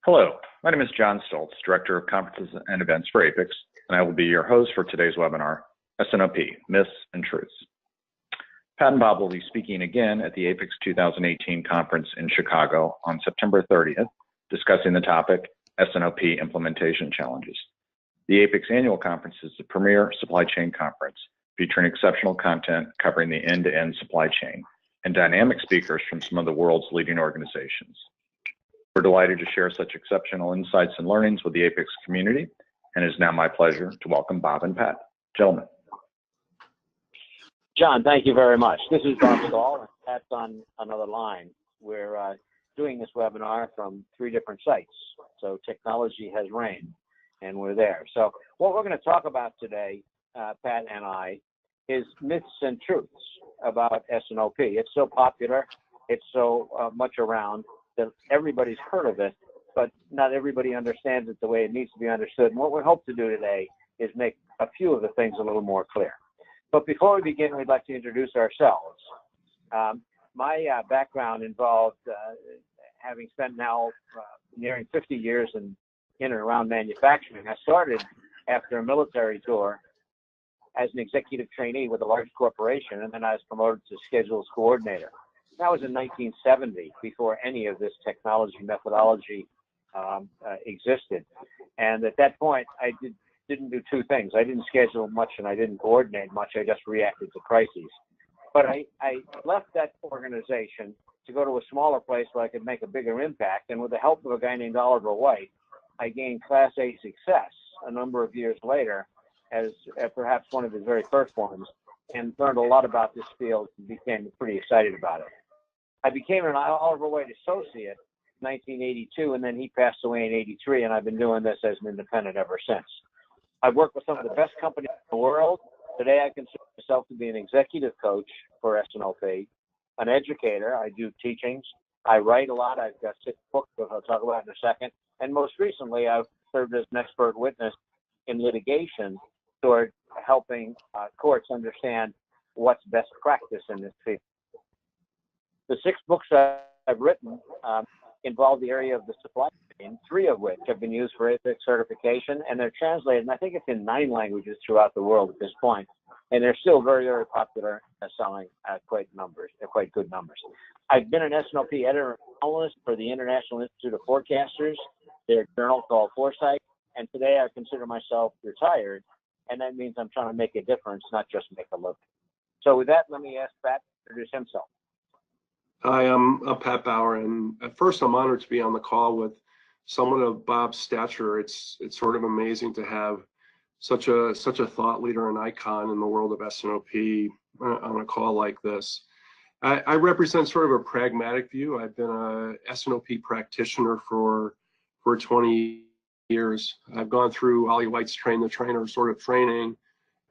Hello, my name is John Stoltz, Director of Conferences and Events for APICS, and I will be your host for today's webinar, S&OP, Myths and Truths. Pat and Bob will be speaking again at the APICS 2018 conference in Chicago on September 30th, discussing the topic, S&OP Implementation Challenges. The APICS annual conference is the premier supply chain conference, featuring exceptional content covering the end-to-end supply chain and dynamic speakers from some of the world's leading organizations. We're delighted to share such exceptional insights and learnings with the APICS community, and it is now my pleasure to welcome Bob and Pat. Gentlemen. John, thank you very much. This is Bob Stahl, and Pat's on another line. We're doing this webinar from 3 different sites, so technology has reigned, and we're there. So what we're going to talk about today, Pat and I, is myths and truths about S&OP. It's so popular, it's so much around, that everybody's heard of it, but not everybody understands it the way it needs to be understood. And what we hope to do today is make a few of the things a little more clear. But before we begin, we'd like to introduce ourselves. My background involved having spent now nearing 50 years in and around manufacturing. I started after a military tour as an executive trainee with a large corporation, and then I was promoted to schedules coordinator. That was in 1970, before any of this technology methodology existed. And at that point, I didn't do 2 things. I didn't schedule much and I didn't coordinate much. I just reacted to crises. But I left that organization to go to a smaller place where I could make a bigger impact. And with the help of a guy named Oliver White, I gained Class A success a number of years later as perhaps one of his very first ones, and learned a lot about this field and became pretty excited about it. I became an Oliver White associate in 1982, and then he passed away in 83, and I've been doing this as an independent ever since. I've worked with some of the best companies in the world. Today, I consider myself to be an executive coach for S&OP, an educator. I do teachings. I write a lot. I've got 6 books, which I'll talk about in a second. And most recently, I've served as an expert witness in litigation toward helping courts understand what's best practice in this field. The 6 books I've written involve the area of the supply chain, 3 of which have been used for APICS certification, and they're translated, and I think it's in 9 languages throughout the world at this point, and they're still very, very popular, selling at quite good numbers. I've been an S&OP editor and analyst for the International Institute of Forecasters, their journal called Foresight, and today I consider myself retired, and that means I'm trying to make a difference, not just make a living. So with that, let me ask Pat to introduce himself. Hi, I'm Pat Bower, and at first I'm honored to be on the call with someone of Bob's stature. It's sort of amazing to have such a thought leader and icon in the world of S&OP on a call like this. I represent sort of a pragmatic view. I've been a S&OP practitioner for 20 years. I've gone through Ollie White's train the trainer sort of training,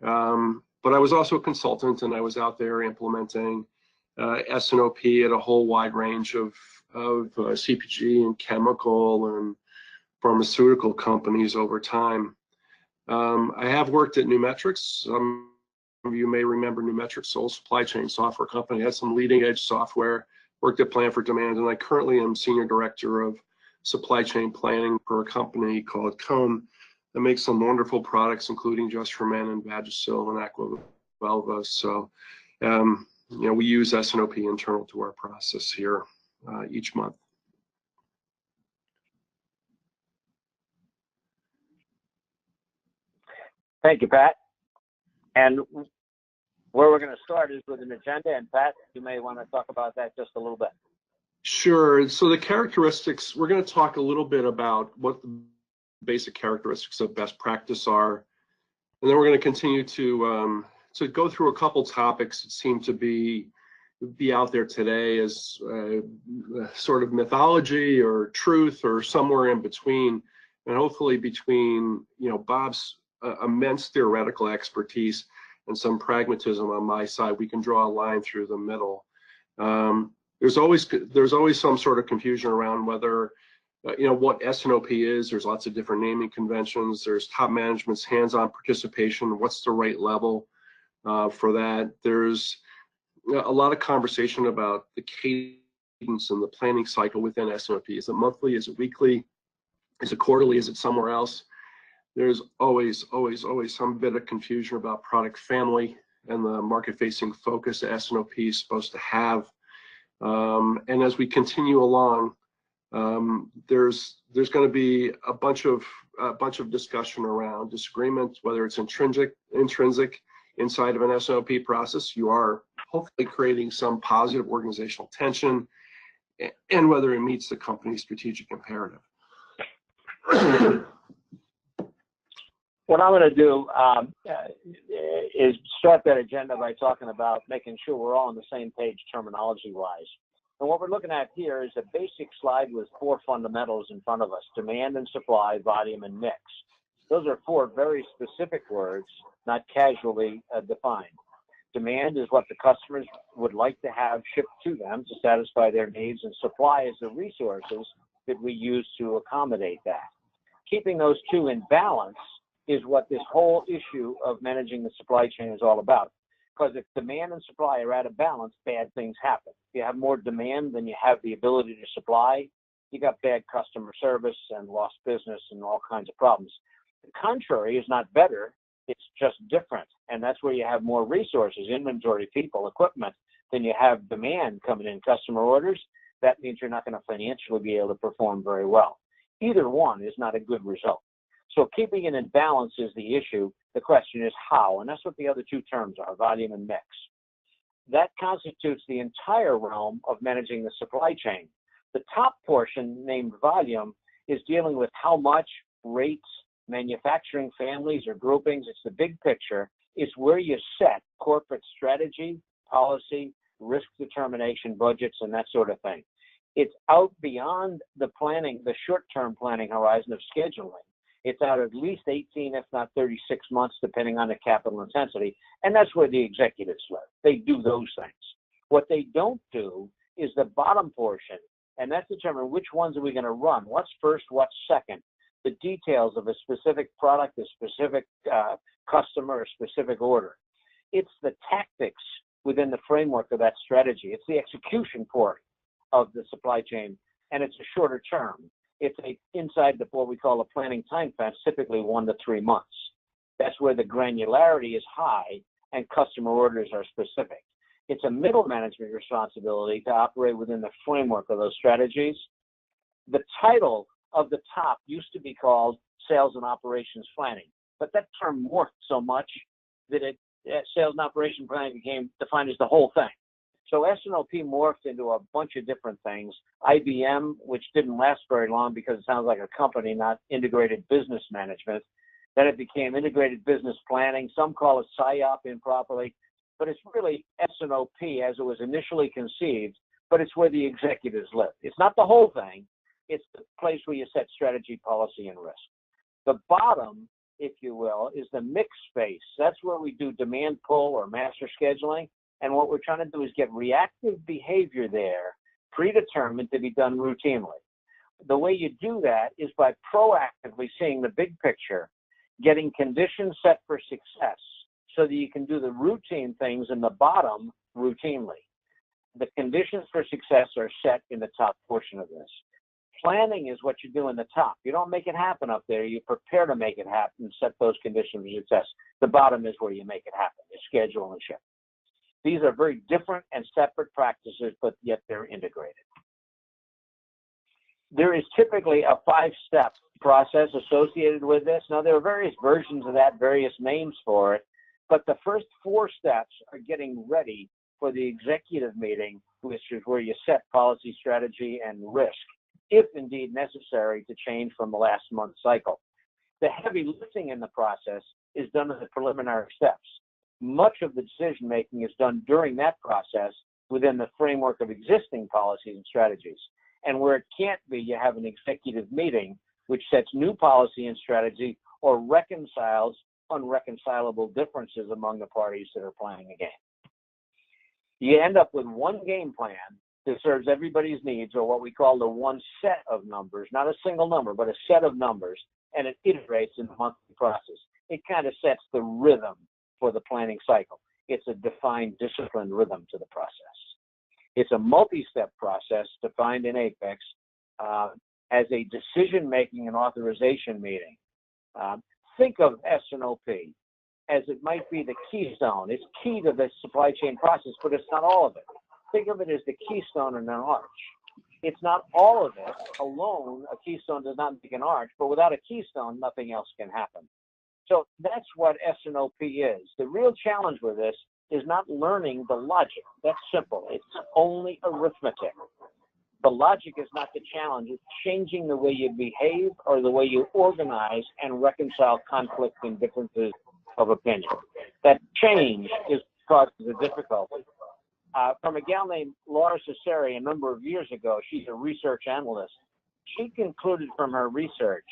but I was also a consultant, and I was out there implementing S&OP at a whole wide range of CPG and chemical and pharmaceutical companies over time. I have worked at Numetrics. Some of you may remember Numetrics, sole supply chain software company. I had some leading edge software, worked at Plan for Demand, and I currently am senior director of supply chain planning for a company called Cone that makes some wonderful products, including Just for Men and Vagisil and Aquavelva. So, you know, we use S&OP internal to our process here each month. Thank you, Pat. And where we're going to start is with an agenda, and Pat, you may want to talk about that just a little bit. Sure. So the characteristics, we're going to talk a little bit about what the basic characteristics of best practice are, and then we're going to continue to go through a couple topics that seem to be out there today as sort of mythology or truth or somewhere in between, and hopefully between, you know, Bob's immense theoretical expertise and some pragmatism on my side, we can draw a line through the middle. There's always some sort of confusion around whether you know what S&OP is. There's lots of different naming conventions. There's top management's hands-on participation. What's the right level for that? There's a lot of conversation about the cadence and the planning cycle within S&OP. Is it monthly? Is it weekly? Is it quarterly? Is it somewhere else? There's always some bit of confusion about product family and the market-facing focus that S&OP is supposed to have. And as we continue along, there's going to be a bunch of discussion around disagreement, whether it's intrinsic inside of an S&OP process. You are hopefully creating some positive organizational tension, and whether it meets the company's strategic imperative. What I'm going to do is start that agenda by talking about making sure we're all on the same page terminology-wise. And what we're looking at here is a basic slide with 4 fundamentals in front of us: demand and supply, volume, and mix. Those are 4 very specific words, not casually defined. Demand is what the customers would like to have shipped to them to satisfy their needs, and supply is the resources that we use to accommodate that. Keeping those 2 in balance is what this whole issue of managing the supply chain is all about. Because if demand and supply are out of balance, bad things happen. If you have more demand than you have the ability to supply, you got bad customer service and lost business and all kinds of problems. The contrary is not better, it's just different. And that's where you have more resources, inventory, people, equipment, than you have demand coming in, customer orders. That means you're not going to financially be able to perform very well. Either one is not a good result. So keeping it in balance is the issue. The question is how, and that's what the other 2 terms are, volume and mix. That constitutes the entire realm of managing the supply chain. The top portion, named volume, is dealing with how much, rates, manufacturing families or groupings. It's the big picture. It's where you set corporate strategy, policy, risk determination, budgets, and that sort of thing. It's out beyond the planning, the short-term planning horizon of scheduling. It's out at least 18, if not 36 months, depending on the capital intensity. And that's where the executives live. They do those things. What they don't do is the bottom portion, and that's determine which ones are we going to run, what's first, what's second, the details of a specific product, a specific customer, a specific order. It's the tactics within the framework of that strategy. It's the execution part of the supply chain, and it's a shorter term. It's inside what we call a planning time fence, typically 1 to 3 months. That's where the granularity is high and customer orders are specific. It's a middle management responsibility to operate within the framework of those strategies. The title of the top used to be called sales and operations planning, but that term morphed so much that sales and operation planning became defined as the whole thing. So S&OP morphed into a bunch of different things. IBM, which didn't last very long because it sounds like a company, not integrated business management. Then it became integrated business planning. Some call it PSYOP improperly, but it's really S&OP as it was initially conceived, but it's where the executives live. It's not the whole thing. It's the place where you set strategy, policy, and risk. The bottom, if you will, is the mix space. That's where we do demand pull or master scheduling. And what we're trying to do is get reactive behavior there, predetermined to be done routinely. The way you do that is by proactively seeing the big picture, getting conditions set for success so that you can do the routine things in the bottom routinely. The conditions for success are set in the top portion of this. Planning is what you do in the top. You don't make it happen up there. You prepare to make it happen and set those conditions for success. The bottom is where you make it happen. You schedule and ship. These are very different and separate practices, but yet they're integrated. There is typically a 5-step process associated with this. Now, there are various versions of that, various names for it, but the first 4 steps are getting ready for the executive meeting, which is where you set policy, strategy, and risk, if indeed necessary to change from the last month's cycle. The heavy lifting in the process is done in the preliminary steps. Much of the decision-making is done during that process within the framework of existing policies and strategies. And where it can't be, you have an executive meeting which sets new policy and strategy or reconciles unreconcilable differences among the parties that are playing a game. You end up with one game plan that serves everybody's needs, or what we call the one set of numbers, not a single number, but a set of numbers, and it iterates in the monthly process. It kind of sets the rhythm for the planning cycle. It's a defined, disciplined rhythm to the process. It's a multi-step process defined in APICS, as a decision-making and authorization meeting. Think of S&OP as it might be the keystone. It's key to the supply chain process, but it's not all of it. Think of it as the keystone in an arch. It's not all of it alone. A keystone does not make an arch, but without a keystone, nothing else can happen. So that's what S&OP is. The real challenge with this is not learning the logic. That's simple. It's only arithmetic. The logic is not the challenge. It's changing the way you behave or the way you organize and reconcile conflict and differences of opinion. That change is causes the difficulty. From a gal named Laura Cesari a number of years ago, she's a research analyst. She concluded from her research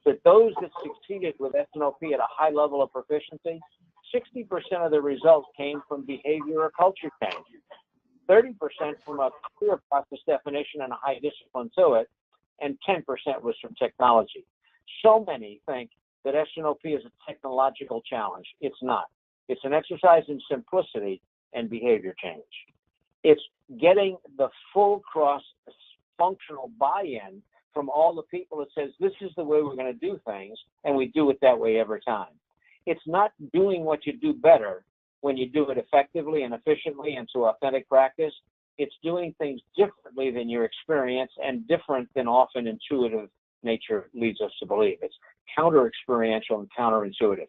that those that succeeded with S&OP at a high level of proficiency, 60% of the results came from behavior or culture change, 30% from a clear process definition and a high discipline to it, and 10% was from technology. So many think that S&OP is a technological challenge. It's not. It's an exercise in simplicity and behavior change. It's getting the full cross-functional buy-in from all the people that says, this is the way we're going to do things, and we do it that way every time. It's not doing what you do better when you do it effectively and efficiently and to authentic practice. It's doing things differently than your experience and different than often intuitive nature leads us to believe. It's counter-experiential and counterintuitive.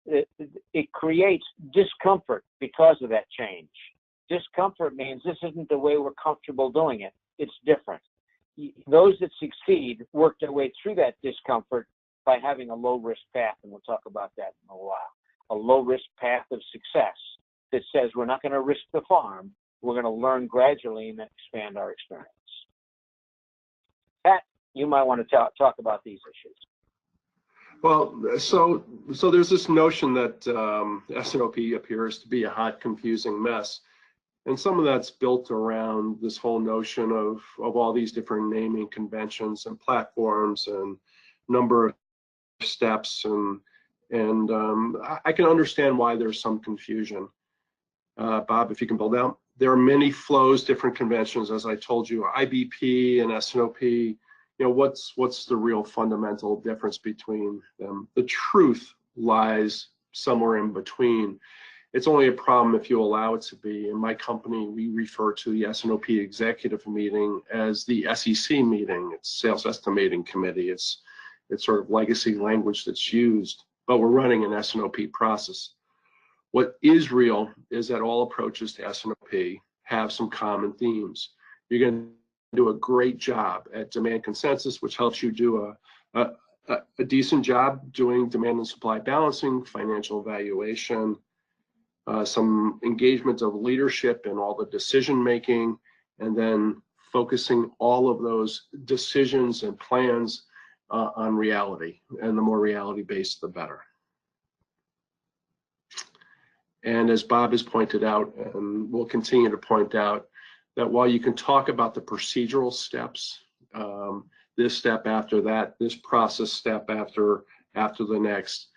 It creates discomfort because of that change. Discomfort means this isn't the way we're comfortable doing it. It's different. Those that succeed work their way through that discomfort by having a low-risk path, and we'll talk about that in a while. A low-risk path of success that says we're not going to risk the farm. We're going to learn gradually and then expand our experience. Pat, you might want to talk about these issues. Well, so there's this notion that S&OP appears to be a hot, confusing mess. And some of that's built around this whole notion of all these different naming conventions and platforms and number of steps. And I can understand why there's some confusion. Bob, if you can build out. There are many flows, different conventions, as I told you, IBP and S&OP. You know, what's the real fundamental difference between them? The truth lies somewhere in between. It's only a problem if you allow it to be. In my company, we refer to the S&OP executive meeting as the SEC meeting. It's Sales Estimating Committee. It's sort of legacy language that's used, but we're running an S&OP process. What is real is that all approaches to S&OP have some common themes. You're going to do a great job at demand consensus, which helps you do a decent job doing demand and supply balancing, financial evaluation, some engagement of leadership in all the decision making, and then focusing all of those decisions and plans on reality. And the more reality based, the better. And as Bob has pointed out, and will continue to point out, that while you can talk about the procedural steps, this step after that, this process step after the next,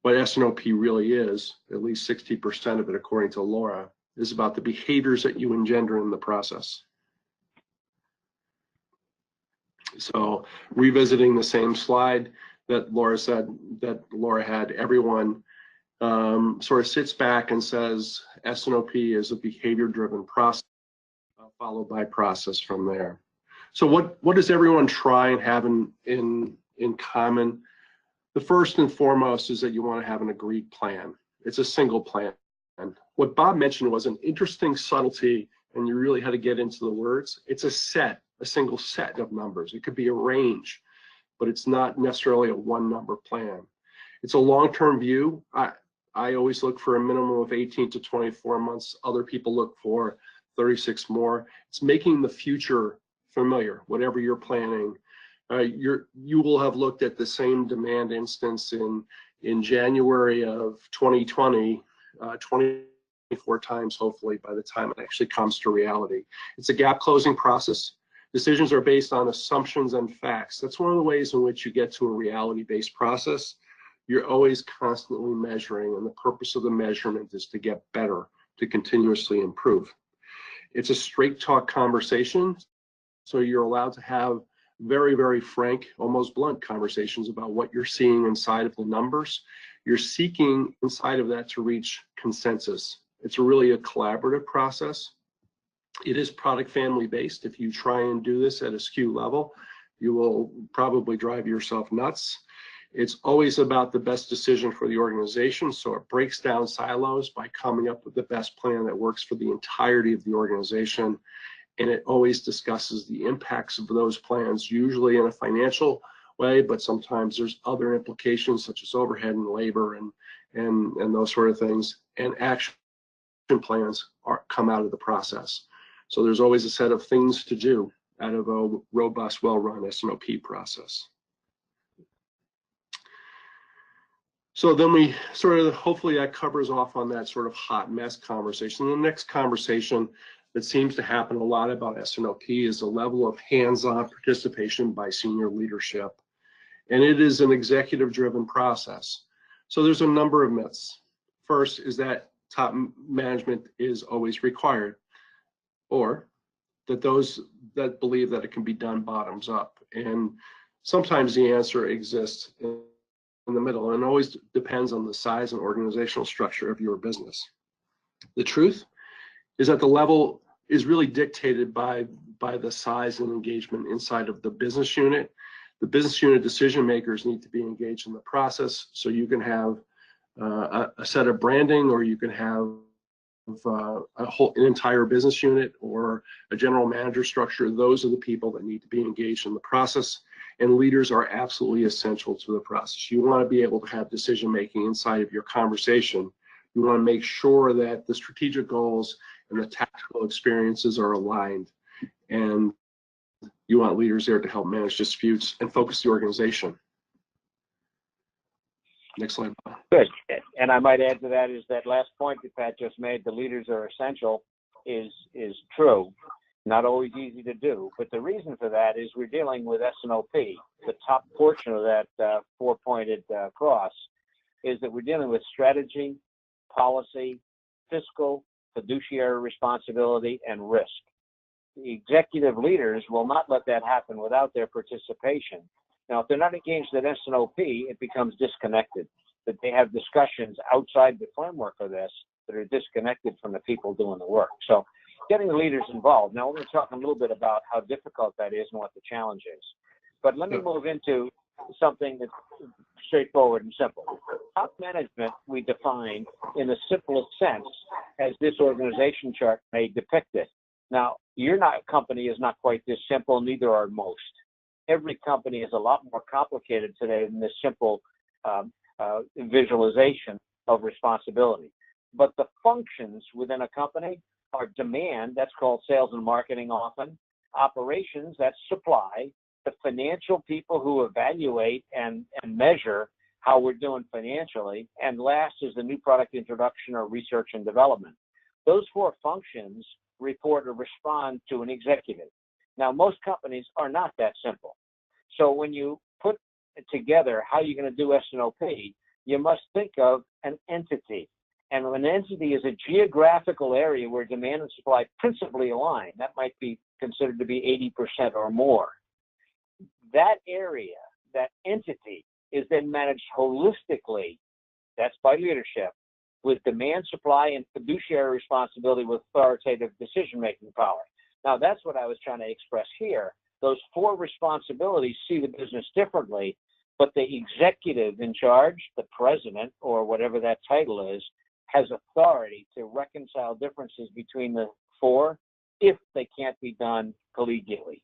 what S&OP really is, at least 60% of it, according to Laura, is about the behaviors that you engender in the process. So revisiting the same slide that Laura said, that Laura had, everyone sort of sits back and says S&OP is a behavior-driven process, followed by process from there. So what does everyone try and have in common? The first and foremost is that you want to have an agreed plan. It's a single plan. And what Bob mentioned was an interesting subtlety, and you really had to get into the words. It's a single set of numbers. It could be a range, but it's not necessarily a one number plan. It's a long-term view. I always look for a minimum of 18 to 24 months. Other people look for 36 more. It's making the future familiar, whatever you're planning. You will have looked at the same demand instance in January of 2020, 24 times, hopefully, by the time it actually comes to reality. It's a gap closing process. Decisions are based on assumptions and facts. That's one of the ways in which you get to a reality-based process. You're always constantly measuring, and the purpose of the measurement is to get better, to continuously improve. It's a straight talk conversation, so you're allowed to have very, very frank, almost blunt conversations about what you're seeing inside of the numbers. You're seeking inside of that to reach consensus. It's really a collaborative process. It is product family based. If you try and do this at a SKU level, you will probably drive yourself nuts. It's always about the best decision for the organization. So it breaks down silos by coming up with the best plan that works for the entirety of the organization. And it always discusses the impacts of those plans, usually in a financial way, but sometimes there's other implications such as overhead and labor and those sort of things. And action plans come out of the process. So there's always a set of things to do out of a robust, well-run S&OP process. So then we sort of, hopefully that covers off on that sort of hot mess conversation. The next conversation that seems to happen a lot about S&OP is the level of hands-on participation by senior leadership. And it is an executive-driven process. So there's a number of myths. First is that top management is always required, or that those that believe that it can be done bottoms up. And sometimes the answer exists in the middle, and it always depends on the size and organizational structure of your business. The truth is that the level is really dictated by the size and engagement inside of the business unit. The business unit decision makers need to be engaged in the process, so you can have a set of branding, or you can have an entire business unit or a general manager structure. Those are the people that need to be engaged in the process, and leaders are absolutely essential to the process. You want to be able to have decision making inside of your conversation. You want to make sure that the strategic goals and the tactical experiences are aligned, and you want leaders there to help manage disputes and focus the organization. Next slide. Good. And I might add to that is that last point that Pat just made, the leaders are essential, is true. Not always easy to do, but the reason for that is we're dealing with S&OP. The top portion of that four-pointed cross is that we're dealing with strategy, policy, fiscal, fiduciary responsibility, and risk. The executive leaders will not let that happen without their participation. Now, if they're not engaged in S&OP, it becomes disconnected, that they have discussions outside the framework of this that are disconnected from the people doing the work. So getting the leaders involved. Now, we're going to talk a little bit about how difficult that is and what the challenge is. But let me move into something that's straightforward and simple. Top management we define in the simplest sense as this organization chart may depict it. Now, your company is not quite this simple, neither are most. Every company is a lot more complicated today than this simple visualization of responsibility. But the functions within a company are demand, that's called sales and marketing often, operations, that's supply, the financial people who evaluate and measure how we're doing financially, and last is the new product introduction or research and development. Those four functions report or respond to an executive. Now, most companies are not that simple. So when you put together how you're going to do S&OP, you must think of an entity. And an entity is a geographical area where demand and supply principally align. That might be considered to be 80% or more. That area, that entity, is then managed holistically, that's by leadership, with demand, supply, and fiduciary responsibility with authoritative decision-making power. Now, that's what I was trying to express here. Those four responsibilities see the business differently, but the executive in charge, the president, or whatever that title is, has authority to reconcile differences between the four if they can't be done collegially.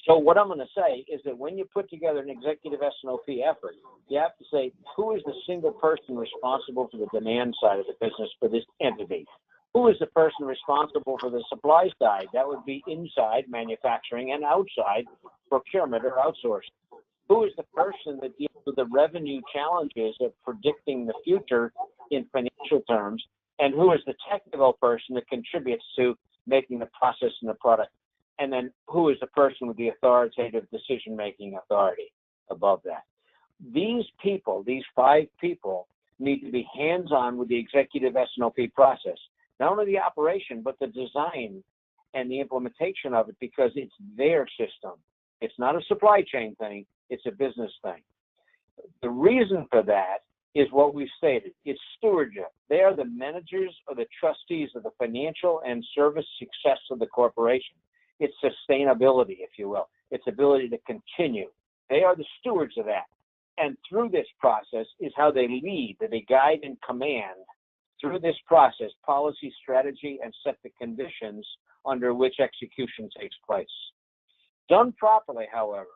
So what I'm going to say is that when you put together an executive S&OP effort, you have to say, who is the single person responsible for the demand side of the business for this entity? Who is the person responsible for the supply side? That would be inside manufacturing and outside procurement or outsourcing. Who is the person that deals with the revenue challenges of predicting the future in financial terms? And who is the technical person that contributes to making the process and the product? And then who is the person with the authoritative decision-making authority above that? These people, these five people, need to be hands-on with the executive S&OP process. Not only the operation, but the design and the implementation of it, because it's their system. It's not a supply chain thing, it's a business thing. The reason for that is what we've stated. It's stewardship. They are the managers or the trustees of the financial and service success of the corporation. It's sustainability, if you will. Its ability to continue. They are the stewards of that. And through this process is how they lead, that they guide and command through this process, policy, strategy, and set the conditions under which execution takes place. Done properly, however,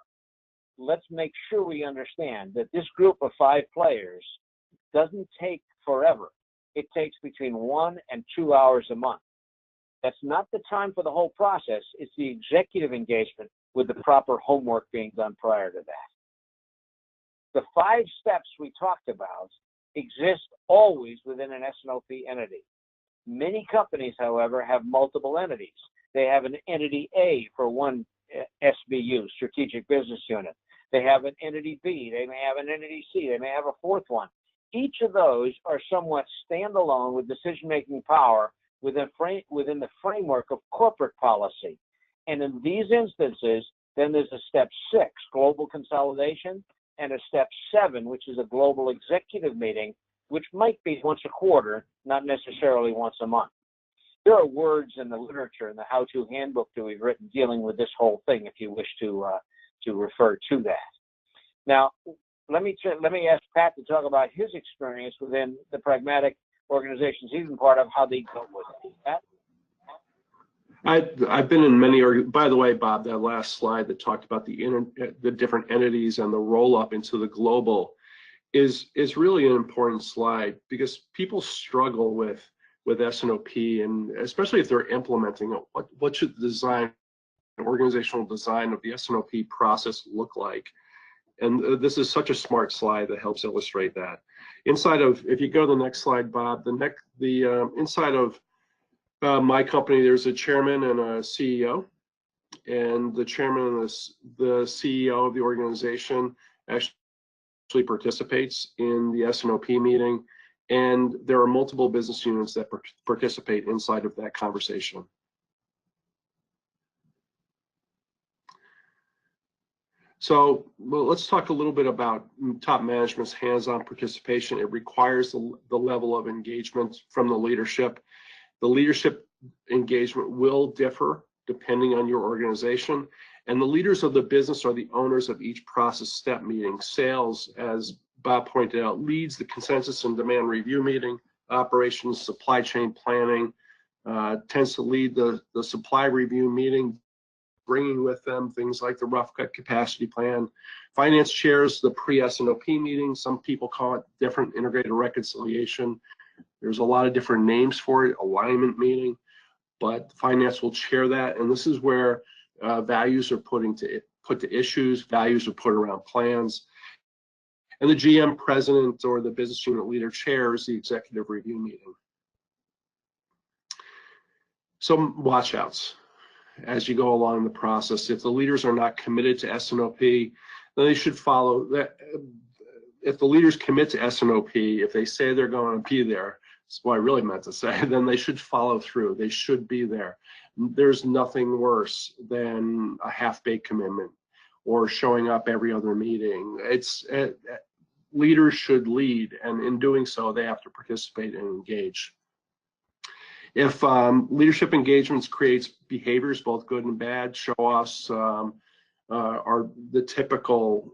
let's make sure we understand that this group of 5 players doesn't take forever. It takes between 1 and 2 hours a month. That's not the time for the whole process. It's the executive engagement with the proper homework being done prior to that. The 5 steps we talked about exist always within an S&OP entity. Many companies, however, have multiple entities. They have an entity A for one SBU, strategic business unit. They have an entity B. They may have an entity C. They may have a 4th one. Each of those are somewhat standalone with decision-making power within the framework of corporate policy. And in these instances, then there's a step 6, global consolidation, and a step 7, which is a global executive meeting, which might be once a quarter, not necessarily once a month. There are words in the literature, in the how-to handbook that we've written dealing with this whole thing, if you wish to refer to that. Now, let me ask Pat to talk about his experience within the pragmatic organizations he's been part of, how they dealt with it. Pat? I've been in many, by the way, Bob, that last slide that talked about the different entities and the roll up into the global is really an important slide, because people struggle with S&OP, and especially if they're implementing it, what should the organizational design of the S&OP process look like? And this is such a smart slide that helps illustrate that. Inside of, if you go to the next slide, Bob, inside of my company, there's a chairman and a CEO, and the chairman and the CEO of the organization actually participates in the S&OP meeting, and there are multiple business units that participate inside of that conversation. So let's talk a little bit about top management's hands-on participation. It requires the level of engagement from the leadership. The leadership engagement will differ depending on your organization, and the leaders of the business are the owners of each process step meeting. Sales, as Bob pointed out, leads the consensus and demand review meeting. Operations, supply chain planning tends to lead the supply review meeting, bringing with them things like the rough cut capacity plan. Finance chairs the pre-S&OP meeting. Some people call it different, integrated reconciliation. There's a lot of different names for it, alignment meeting, but finance will chair that. And this is where values are put to issues, values are put around plans. And the GM president or the business unit leader chairs the executive review meeting. Some watchouts as you go along the process. If the leaders are not committed to S&OP, then they should follow that. If the leaders commit to S&OP, if they say they're going to be there, that's what I really meant to say, then they should follow through. They should be there. There's nothing worse than a half-baked commitment or showing up every other meeting. Leaders should lead, and in doing so, they have to participate and engage. If leadership engagements creates behaviors, both good and bad, show-offs are the typical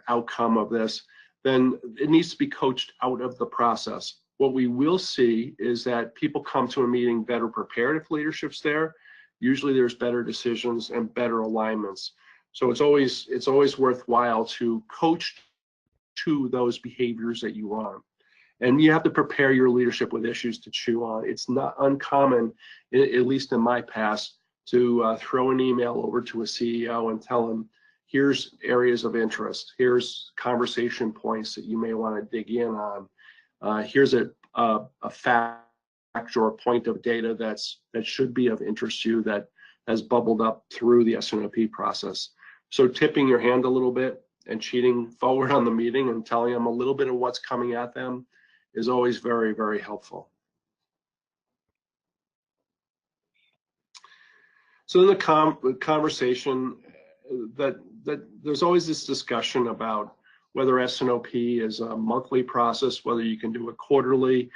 outcome of this, then it needs to be coached out of the process. What we will see is that people come to a meeting better prepared if leadership's there. Usually there's better decisions and better alignments. So it's always worthwhile to coach to those behaviors that you want. And you have to prepare your leadership with issues to chew on. It's not uncommon, at least in my past, to throw an email over to a CEO and tell him, here's areas of interest, here's conversation points that you may want to dig in on. Here's a fact or a point of data that should be of interest to you that has bubbled up through the S&OP process. So tipping your hand a little bit and cheating forward on the meeting and telling them a little bit of what's coming at them is always very, very helpful. So in the conversation, that there's always this discussion about whether S&OP is a monthly process, whether you can do it quarterly,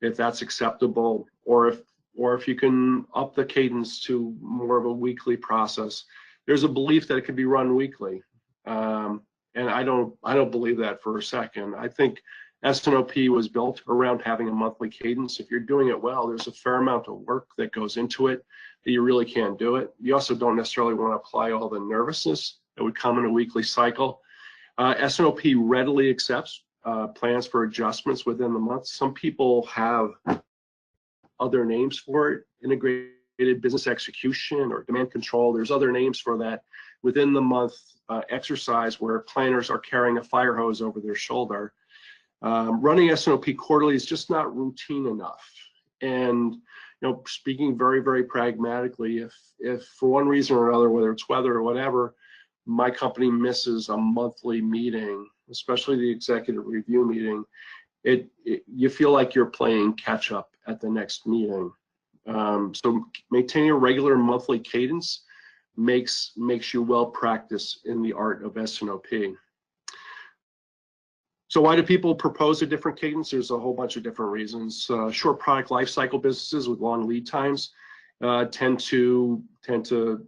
if that's acceptable, or if you can up the cadence to more of a weekly process. There's a belief that it could be run weekly, and I don't believe that for a second. I think S&OP was built around having a monthly cadence. If you're doing it well, there's a fair amount of work that goes into it that you really can't do it. You also don't necessarily want to apply all the nervousness that would come in a weekly cycle. S&OP readily accepts plans for adjustments within the month. Some people have other names for it, integrated business execution or demand control. There's other names for that within the month exercise where planners are carrying a fire hose over their shoulder. Running S&OP quarterly is just not routine enough. And speaking very, very pragmatically, if for one reason or another, whether it's weather or whatever, my company misses a monthly meeting, especially the executive review meeting, you feel like you're playing catch up at the next meeting. So maintaining a regular monthly cadence makes you well practiced in the art of S&OP. So why do people propose a different cadence? There's a whole bunch of different reasons. Short product life cycle businesses with long lead times tend to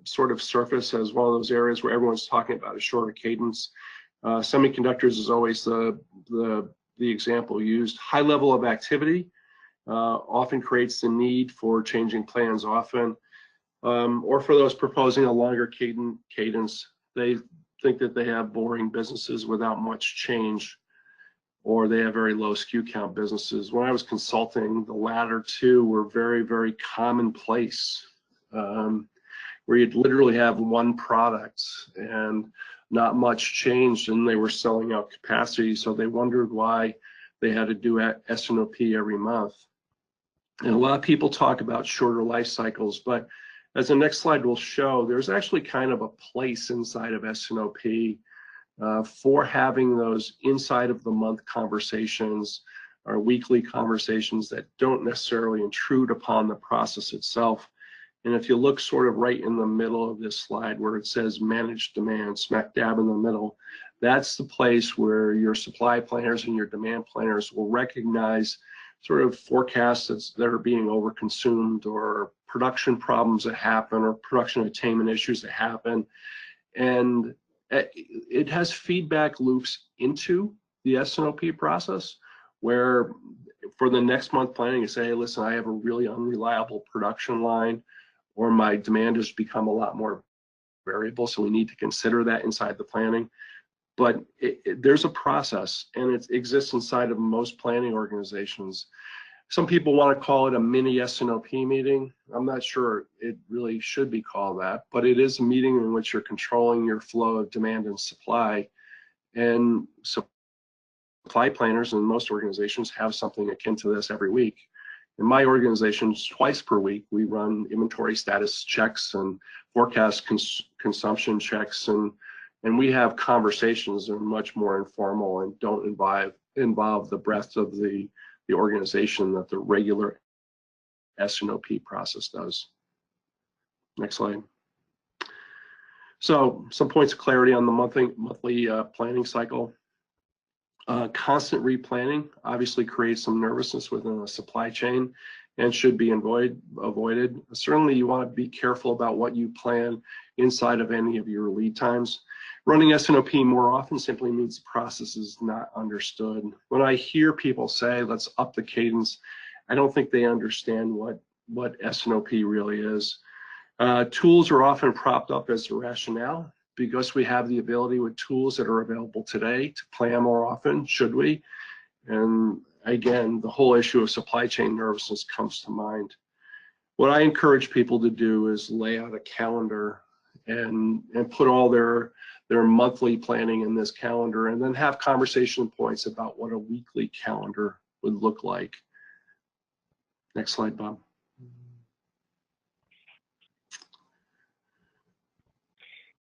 sort of surface as one of those areas where everyone's talking about a shorter cadence. Semiconductors is always the example used. High level of activity often creates the need for changing plans often, or for those proposing a longer cadence, they think that they have boring businesses without much change, or they have very low SKU count businesses. When I was consulting, the latter two were very, very commonplace, where you'd literally have one product and not much changed, and they were selling out capacity, so they wondered why they had to do S&OP every month. And a lot of people talk about shorter life cycles, but as the next slide will show, there's actually kind of a place inside of S&OP for having those inside of the month conversations or weekly conversations that don't necessarily intrude upon the process itself. And if you look sort of right in the middle of this slide where it says manage demand, smack dab in the middle, that's the place where your supply planners and your demand planners will recognize sort of forecasts that are being overconsumed, or production problems that happen, or production attainment issues that happen. And it has feedback loops into the S&OP process, where for the next month planning, you say, hey, listen, I have a really unreliable production line, or my demand has become a lot more variable, so we need to consider that inside the planning. But there's a process, and it exists inside of most planning organizations. Some people want to call it a mini S&OP meeting. I'm not sure it really should be called that, but it is a meeting in which you're controlling your flow of demand and supply. And supply planners in most organizations have something akin to this every week. In my organization, twice per week, we run inventory status checks and forecast consumption checks, and we have conversations that are much more informal and don't involve the breadth of the organization that the regular S&OP process does. Next slide. So some points of clarity on the monthly planning cycle. Constant replanning obviously creates some nervousness within the supply chain and should be avoided. Certainly you want to be careful about what you plan inside of any of your lead times. Running S&OP more often simply means the process is not understood. When I hear people say, let's up the cadence, I don't think they understand what S&OP really is. Tools are often propped up as the rationale because we have the ability with tools that are available today to plan more often, should we? And again, the whole issue of supply chain nervousness comes to mind. What I encourage people to do is lay out a calendar and put all their monthly planning in this calendar, and then have conversation points about what a weekly calendar would look like. Next slide, Bob.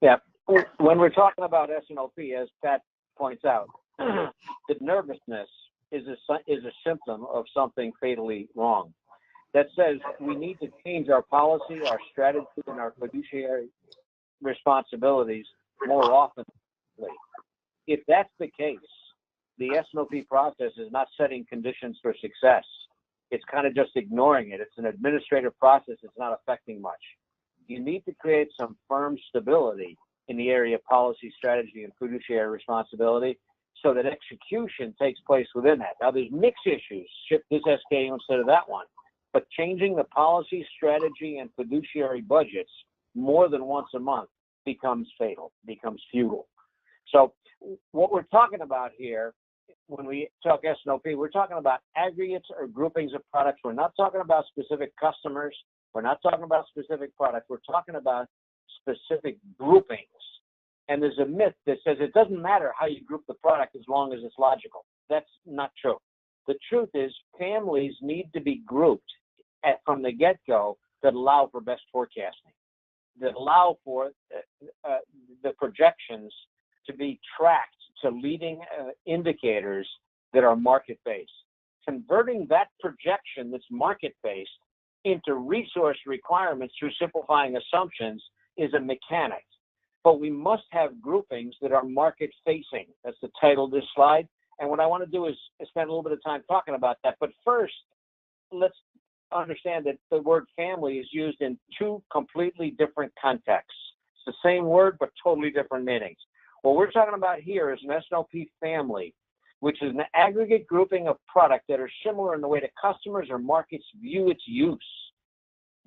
Yeah, when we're talking about S&OP, as Pat points out, the nervousness is a symptom of something fatally wrong. that says we need to change our policy, our strategy, and our fiduciary responsibilities more often. If that's the case, the S&OP process is not setting conditions for success. It's kind of just ignoring it. It's an administrative process. It's not affecting much. You need to create some firm stability in the area of policy, strategy, and fiduciary responsibility so that execution takes place within that. Now, there's mixed issues. Ship this SKU instead of that one. But changing the policy, strategy, and fiduciary budgets more than once a month becomes fatal, becomes futile. So what we're talking about here, when we talk S&OP, we're talking about aggregates or groupings of products. We're not talking about specific customers. We're not talking about specific products. We're talking about specific groupings. And there's a myth that says it doesn't matter how you group the product as long as it's logical. That's not true. The truth is families need to be grouped from the get-go that allow for best forecasting, that allow for the projections to be tracked to leading indicators that are market-based. Converting that projection that's market-based into resource requirements through simplifying assumptions is a mechanic. But we must have groupings that are market-facing. That's the title of this slide. And what I want to do is spend a little bit of time talking about that. But first, let's understand that the word family is used in two completely different contexts. It's the same word, but totally different meanings. What we're talking about here is an S&OP family, which is an aggregate grouping of products that are similar in the way that customers or markets view its use.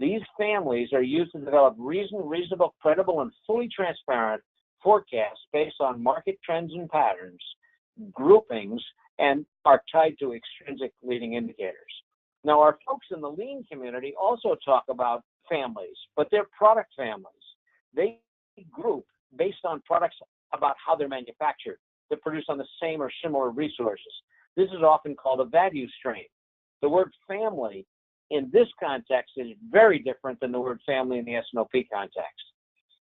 These families are used to develop reasonable, credible, and fully transparent forecasts based on market trends and patterns, groupings, and are tied to extrinsic leading indicators. Now, our folks in the lean community also talk about families, but they're product families. They group based on products about how they're manufactured. They're produced on the same or similar resources. This is often called a value stream. The word family in this context is very different than the word family in the S&OP context.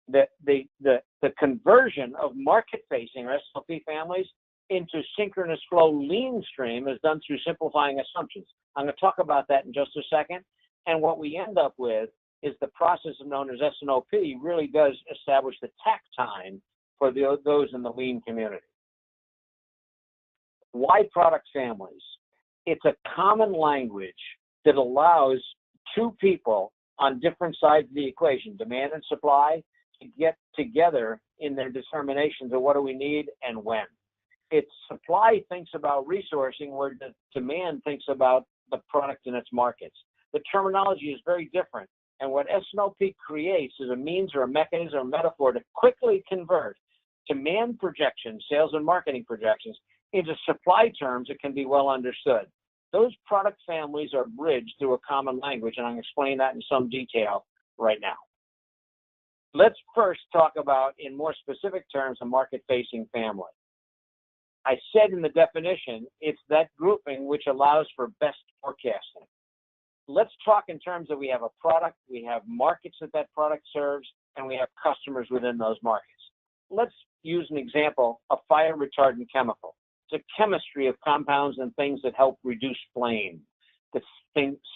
The conversion of market-facing or S&OP families into synchronous flow lean stream is done through simplifying assumptions. I'm going to talk about that in just a second. And what we end up with is the process known as S&OP really does establish the tack time for those in the lean community. Why product families? It's a common language that allows two people on different sides of the equation, demand and supply, to get together in their determinations of what do we need and when. It's supply thinks about resourcing where the demand thinks about the product and its markets. The terminology is very different. And what S&OP creates is a means or a mechanism or metaphor to quickly convert demand projections, sales and marketing projections, into supply terms that can be well understood. Those product families are bridged through a common language, and I'm going to explain that in some detail right now. Let's first talk about, in more specific terms, a market-facing family. I said in the definition, it's that grouping which allows for best forecasting. Let's talk in terms of we have a product, we have markets that product serves, and we have customers within those markets. Let's use an example, a fire retardant chemical. It's a chemistry of compounds and things that help reduce flame, that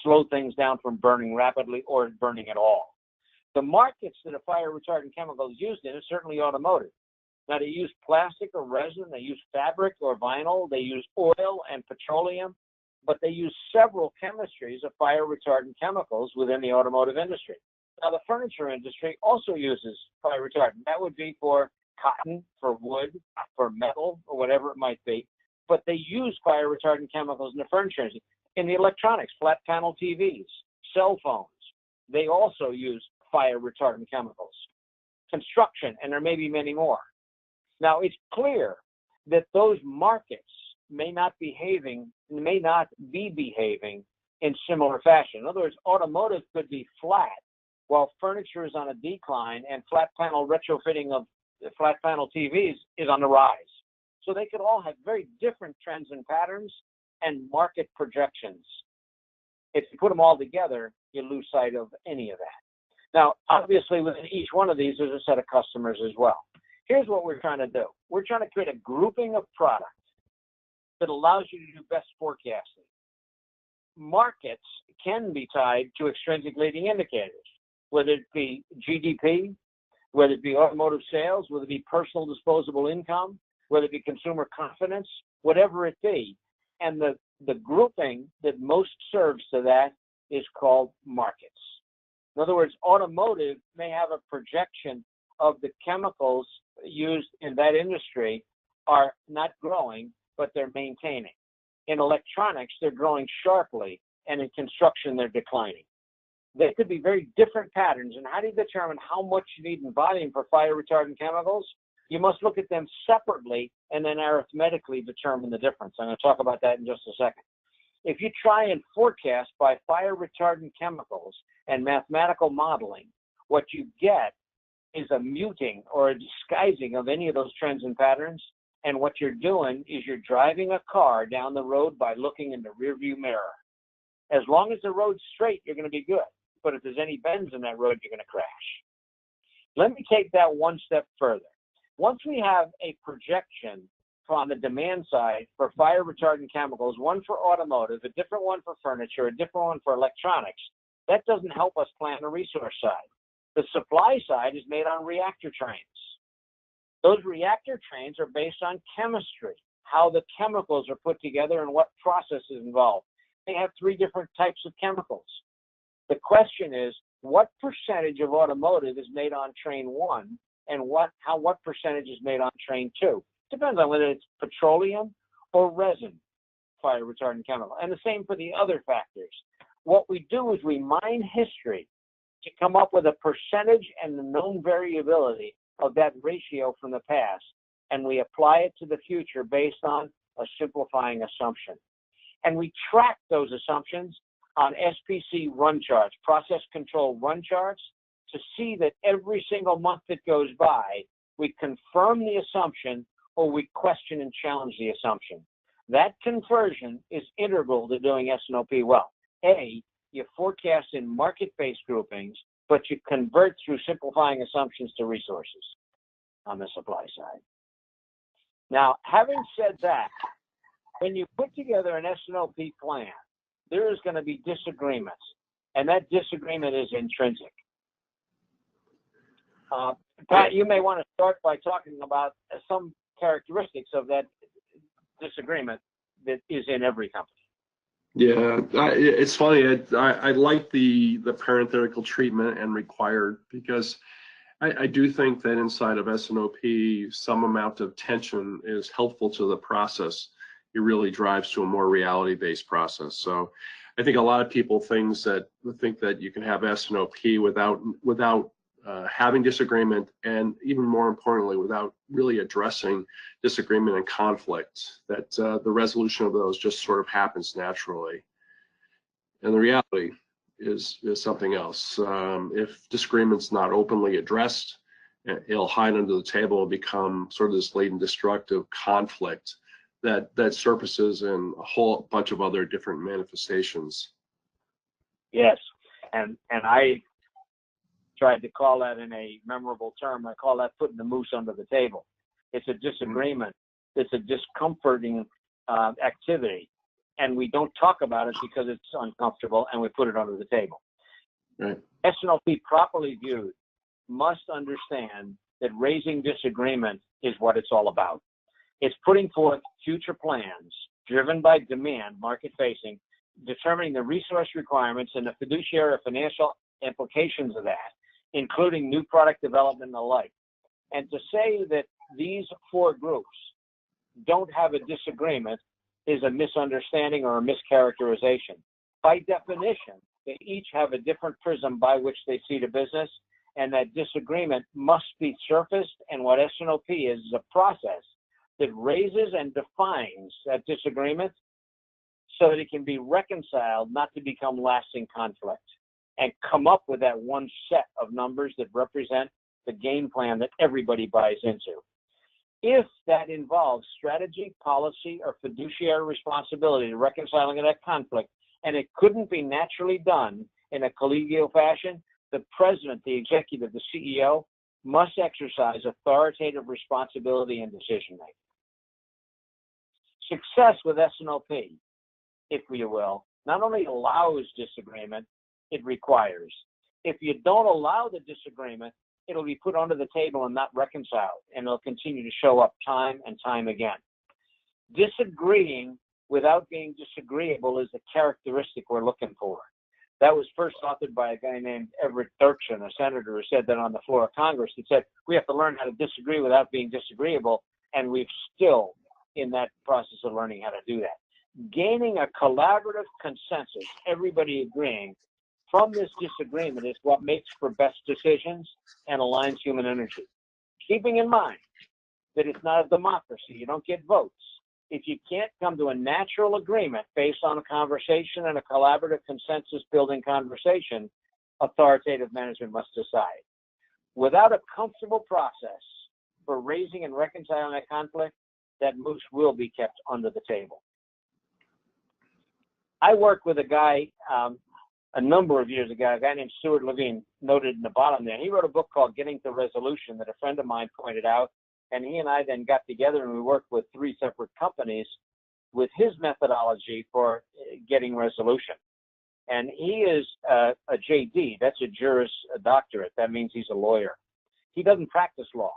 slow things down from burning rapidly or burning at all. The markets that a fire retardant chemical is used in is certainly automotive. Now, they use plastic or resin, they use fabric or vinyl, they use oil and petroleum, but they use several chemistries of fire retardant chemicals within the automotive industry. Now, the furniture industry also uses fire retardant. That would be for cotton, for wood, for metal, or whatever it might be, but they use fire retardant chemicals in the furniture industry. In the electronics, flat panel TVs, cell phones, they also use fire retardant chemicals. Construction, and there may be many more. Now, it's clear that those markets may not be behaving in similar fashion. In other words, automotive could be flat while furniture is on a decline and flat panel retrofitting of flat panel TVs is on the rise. So they could all have very different trends and patterns and market projections. If you put them all together, you lose sight of any of that. Now, obviously, within each one of these, there's a set of customers as well. Here's what we're trying to do. We're trying to create a grouping of products that allows you to do best forecasting. markets can be tied to extrinsic leading indicators, whether it be GDP, whether it be automotive sales, whether it be personal disposable income, whether it be consumer confidence, whatever it be. And the grouping that most serves to that is called markets. In other words, automotive may have a projection of the chemicals used in that industry are not growing, but they're maintaining. In electronics, they're growing sharply, and in construction, they're declining. They could be very different patterns. And how do you determine how much you need in volume for fire retardant chemicals? You must look at them separately and then arithmetically determine the difference. I'm going to talk about that in just a second. If you try and forecast by fire retardant chemicals and mathematical modeling, what you get is a muting or a disguising of any of those trends and patterns. And what you're doing is you're driving a car down the road by looking in the rearview mirror. As long as the road's straight, you're going to be good. But if there's any bends in that road, you're going to crash. Let me take that one step further. Once we have a projection on the demand side for fire retardant chemicals, one for automotive, a different one for furniture, a different one for electronics, that doesn't help us plan the resource side. The supply side is made on reactor trains. Those reactor trains are based on chemistry, how the chemicals are put together and what process is involved. They have 3 different types of chemicals. The question is, what percentage of automotive is made on train 1 and what percentage is made on train 2? Depends on whether it's petroleum or resin fire retardant chemical. And the same for the other factors. What we do is we mine history to come up with a percentage and the known variability of that ratio from the past, and we apply it to the future based on a simplifying assumption. And we track those assumptions on SPC run charts, process control run charts, to see that every single month that goes by, we confirm the assumption or we question and challenge the assumption. That conversion is integral to doing S&OP well. A, you forecast in market-based groupings, but you convert through simplifying assumptions to resources on the supply side. Now, having said that, when you put together an S&OP plan, there is going to be disagreements, and that disagreement is intrinsic. Pat, you may want to start by talking about some characteristics of that disagreement that is in every company. Yeah, it's funny. I like the parenthetical treatment and required, because I do think that inside of S&OP, some amount of tension is helpful to the process. It really drives to a more reality-based process. So I think a lot of people think that you can have S&OP without having disagreement, and even more importantly, without really addressing disagreement and conflict, that the resolution of those just sort of happens naturally. And the reality is something else. If disagreement's not openly addressed, it'll hide under the table and become sort of this latent destructive conflict that surfaces in a whole bunch of other different manifestations. Yes, and I tried to call that in a memorable term. I call that putting the moose under the table. It's a disagreement. It's a discomforting activity, and we don't talk about it because it's uncomfortable, and we put it under the table. Right. S&OP properly viewed must understand that raising disagreement is what it's all about. It's putting forth future plans driven by demand, market-facing, determining the resource requirements and the fiduciary financial implications of that, including new product development and the like. And to say that these 4 groups don't have a disagreement is a misunderstanding or a mischaracterization. By definition, they each have a different prism by which they see the business, and that disagreement must be surfaced, and what S&OP is a process that raises and defines that disagreement so that it can be reconciled, not to become lasting conflict, and come up with that one set of numbers that represent the game plan that everybody buys into. If that involves strategy, policy, or fiduciary responsibility to reconciling that conflict, and it couldn't be naturally done in a collegial fashion, the president, the executive, the CEO must exercise authoritative responsibility and decision-making. Success with S&OP, if you will, not only allows disagreement, it requires. If you don't allow the disagreement, it'll be put under the table and not reconciled, and it'll continue to show up time and time again. Disagreeing without being disagreeable is the characteristic we're looking for. That was first authored by a guy named Everett Dirksen, a senator who said that on the floor of Congress. He said, we have to learn how to disagree without being disagreeable, and we're still in that process of learning how to do that. Gaining a collaborative consensus, everybody agreeing from this disagreement, is what makes for best decisions and aligns human energy. Keeping in mind that it's not a democracy, you don't get votes. If you can't come to a natural agreement based on a conversation and a collaborative consensus building conversation, authoritative management must decide. Without a comfortable process for raising and reconciling that conflict, that moose will be kept under the table. I worked with a guy a number of years ago, a guy named Stuart Levine, noted in the bottom there. He wrote a book called Getting to Resolution that a friend of mine pointed out, and he and I then got together and we worked with 3 separate companies with his methodology for getting resolution. And he is a JD, that's a Juris Doctorate. That means he's a lawyer. He doesn't practice law.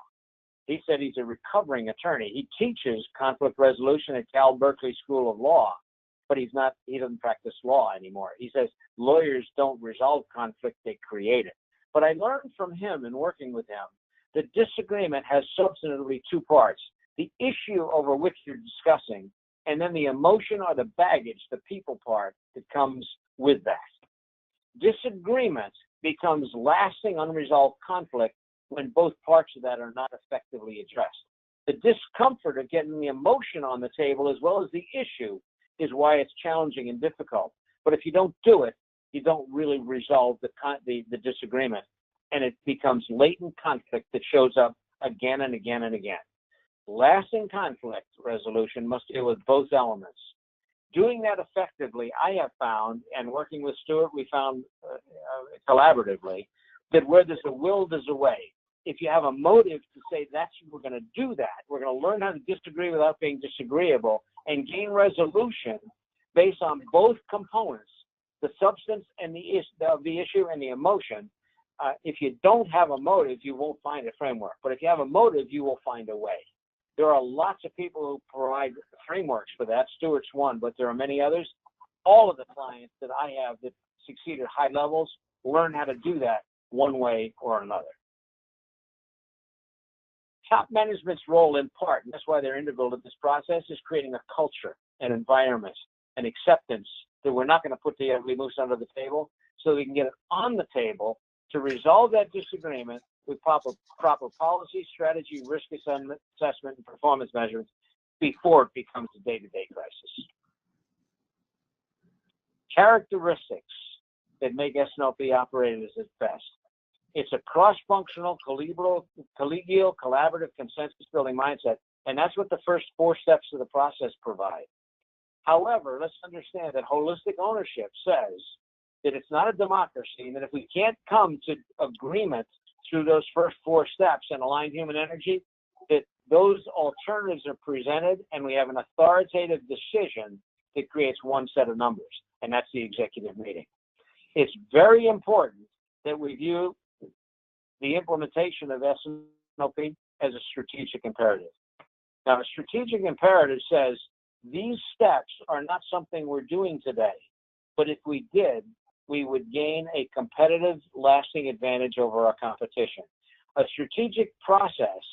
He said he's a recovering attorney. He teaches conflict resolution at Cal Berkeley School of Law, but he doesn't practice law anymore. He says lawyers don't resolve conflict, they create it. But I learned from him in working with him that disagreement has substantively 2 parts: the issue over which you're discussing, and then the emotion or the baggage, the people part that comes with that. Disagreement becomes lasting unresolved conflict when both parts of that are not effectively addressed. The discomfort of getting the emotion on the table as well as the issue is why it's challenging and difficult. But if you don't do it, you don't really resolve the disagreement, and it becomes latent conflict that shows up again and again and again. Lasting conflict resolution must deal with both elements. Doing that effectively, I have found, and working with Stuart, we found collaboratively, that where there's a will, there's a way. If you have a motive to say we're going to do that, we're going to learn how to disagree without being disagreeable and gain resolution based on both components, the substance and of the issue and the emotion. If you don't have a motive, you won't find a framework. But if you have a motive, you will find a way. There are lots of people who provide frameworks for that. Stuart's one, but there are many others. All of the clients that I have that succeed at high levels learn how to do that one way or another. Top management's role, in part, and that's why they're integral to this process, is creating a culture, an environment, an acceptance that we're not going to put the ugly moose under the table, so we can get it on the table to resolve that disagreement with proper policy, strategy, risk assessment, and performance measurements before it becomes a day-to-day crisis. Characteristics that make S&OP operate at its best. It's a cross-functional, collegial, collaborative, consensus-building mindset, and that's what the first 4 steps of the process provide. However, let's understand that holistic ownership says that it's not a democracy, and that if we can't come to agreement through those first 4 steps and align human energy, that those alternatives are presented, and we have an authoritative decision that creates one set of numbers, and that's the executive meeting. It's very important that we view the implementation of S&OP as a strategic imperative. Now, a strategic imperative says these steps are not something we're doing today, but if we did, we would gain a competitive, lasting advantage over our competition. A strategic process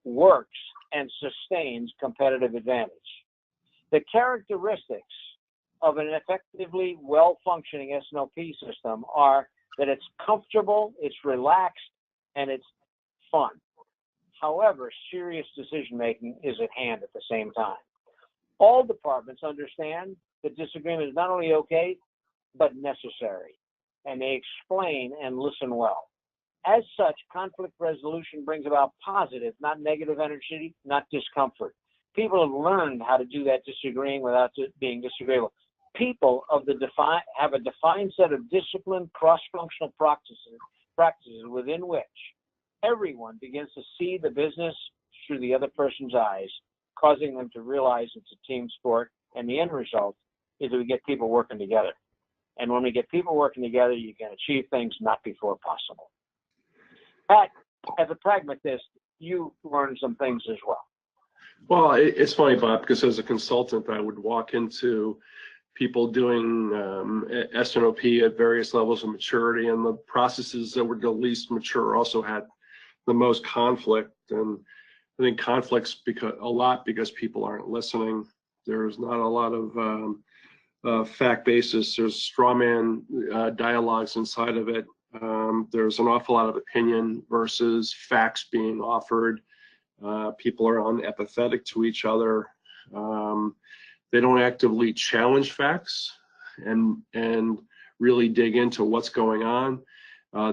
works and sustains competitive advantage. The characteristics of an effectively well-functioning S&OP system are that it's comfortable, it's relaxed, and it's fun. However, serious decision-making is at hand at the same time. All departments understand that disagreement is not only okay, but necessary, and they explain and listen well. As such, conflict resolution brings about positive, not negative energy, not discomfort. People have learned how to do that disagreeing without being disagreeable. People have a defined set of disciplined, cross-functional practices within which everyone begins to see the business through the other person's eyes, causing them to realize it's a team sport, and the end result is that we get people working together. And when we get people working together, you can achieve things not before possible. Pat, as a pragmatist, you learned some things as well. Well, it's funny, Bob, because as a consultant, I would walk into people doing S&OP at various levels of maturity, and the processes that were the least mature also had the most conflict. And I think conflicts because people aren't listening. There's not a lot of fact basis. There's straw man dialogues inside of it. There's an awful lot of opinion versus facts being offered. People are unempathetic to each other. They don't actively challenge facts and really dig into what's going on.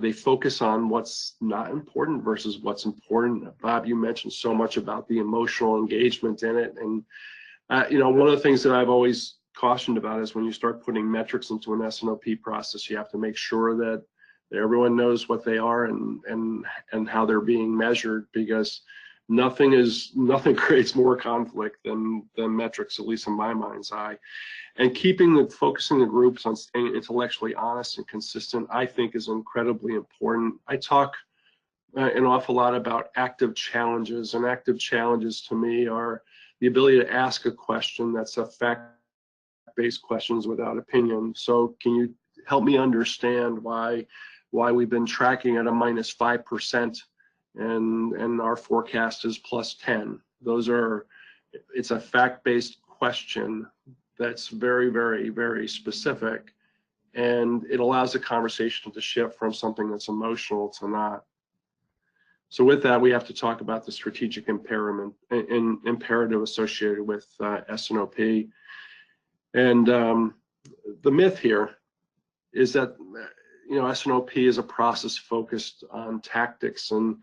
They focus on what's not important versus what's important. Bob, you mentioned so much about the emotional engagement in it. And, one of the things that I've always cautioned about is when you start putting metrics into an S&OP process, you have to make sure that everyone knows what they are and how they're being measured, because nothing creates more conflict than metrics, at least in my mind's eye. And focusing the groups on staying intellectually honest and consistent, I think, is incredibly important. I talk an awful lot about active challenges, and active challenges to me are the ability to ask a question that's a fact-based questions without opinion. So can you help me understand why we've been tracking at a -5% and our forecast is +10? It's a fact-based question that's very, very, very specific, and it allows the conversation to shift from something that's emotional to not. So with that, we have to talk about the strategic imperative associated with S&OP. And the myth here is that S&OP is a process focused on tactics, and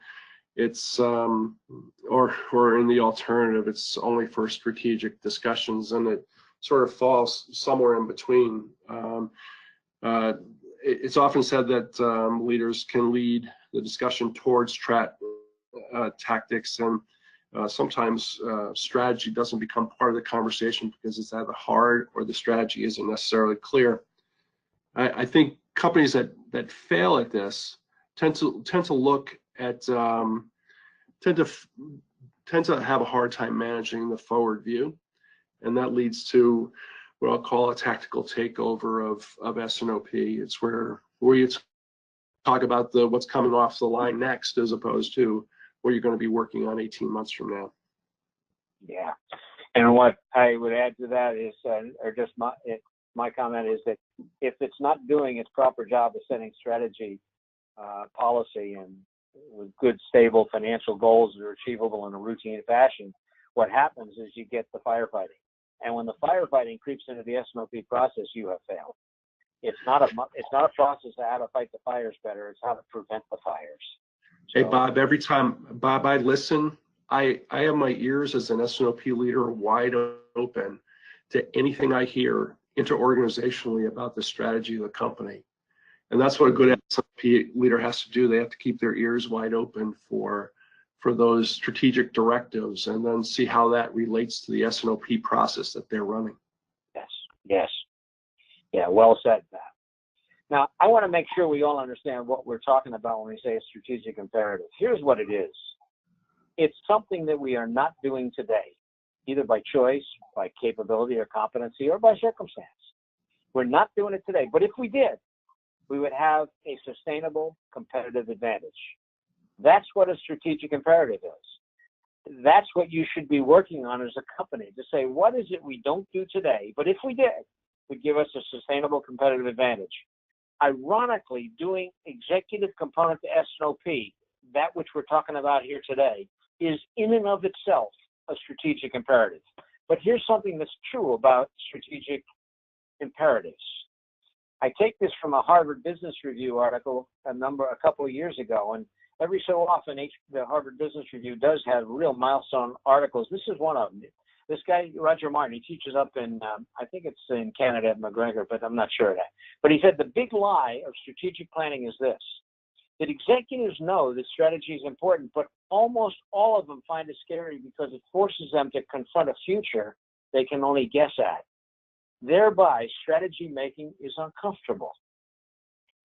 it's or in the alternative, it's only for strategic discussions, and it sort of falls somewhere in between. It's often said that leaders can lead the discussion towards tactics, and sometimes strategy doesn't become part of the conversation because it's either hard or the strategy isn't necessarily clear. I think companies that fail at this tend to look at tend to have a hard time managing the forward view, and that leads to what I'll call a tactical takeover of S&OP. It's where you talk about what's coming off the line next, as opposed to what you're going to be working on 18 months from now. Yeah, and what I would add to that is, or just my comment is that if it's not doing its proper job of setting strategy, policy, and with good, stable financial goals that are achievable in a routine fashion, what happens is you get the firefighting. And when the firefighting creeps into the S&OP process, you have failed. It's not a process of how to fight the fires better. It's how to prevent the fires. So, hey, Bob, every time, Bob, I listen, I have my ears as an S&OP leader wide open to anything I hear interorganizationally about the strategy of the company. And that's what a good S&OP leader has to do. They have to keep their ears wide open for those strategic directives, and then see how that relates to the S&OP process that they're running. Yes. Yeah, well said, Pat. Now, I want to make sure we all understand what we're talking about when we say a strategic imperative. Here's what it is. It's something that we are not doing today, either by choice, by capability or competency, or by circumstance. We're not doing it today, but if we did, we would have a sustainable competitive advantage. That's what a strategic imperative is. That's what you should be working on as a company, to say, what is it we don't do today, but if we did, would give us a sustainable competitive advantage. Ironically, doing executive component to S&OP, that which we're talking about here today, is in and of itself a strategic imperative. But here's something that's true about strategic imperatives. I take this from a Harvard Business Review article a couple of years ago, and every so often the Harvard Business Review does have real milestone articles. This is one of them. This guy, Roger Martin, he teaches up in, I think it's in Canada at McGregor, but I'm not sure of that. But he said the big lie of strategic planning is this, that executives know that strategy is important, but almost all of them find it scary because it forces them to confront a future they can only guess at. Thereby, strategy making is uncomfortable.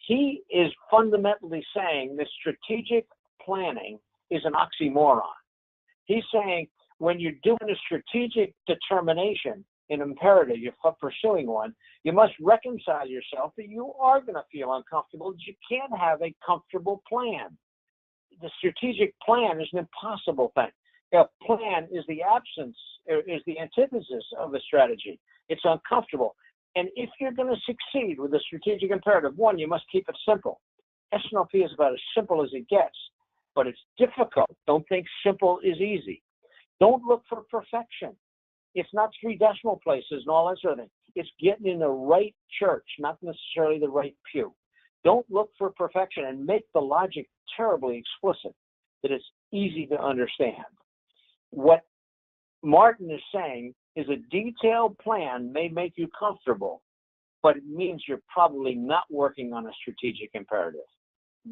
He is fundamentally saying that strategic planning is an oxymoron. He's saying when you're doing a strategic determination, an imperative, you're pursuing one, you must reconcile yourself that you are going to feel uncomfortable. You can't have a comfortable plan. The strategic plan is an impossible thing. A plan is the absence, is the antithesis of a strategy. It's uncomfortable. And if you're going to succeed with a strategic imperative, one, you must keep it simple. S&OP is about as simple as it gets, but it's difficult. Don't think simple is easy. Don't look for perfection. It's not 3 decimal places and all that sort of thing. It's getting in the right church, not necessarily the right pew. Don't look for perfection, and make the logic terribly explicit that it's easy to understand. What Martin is saying is a detailed plan may make you comfortable, but it means you're probably not working on a strategic imperative.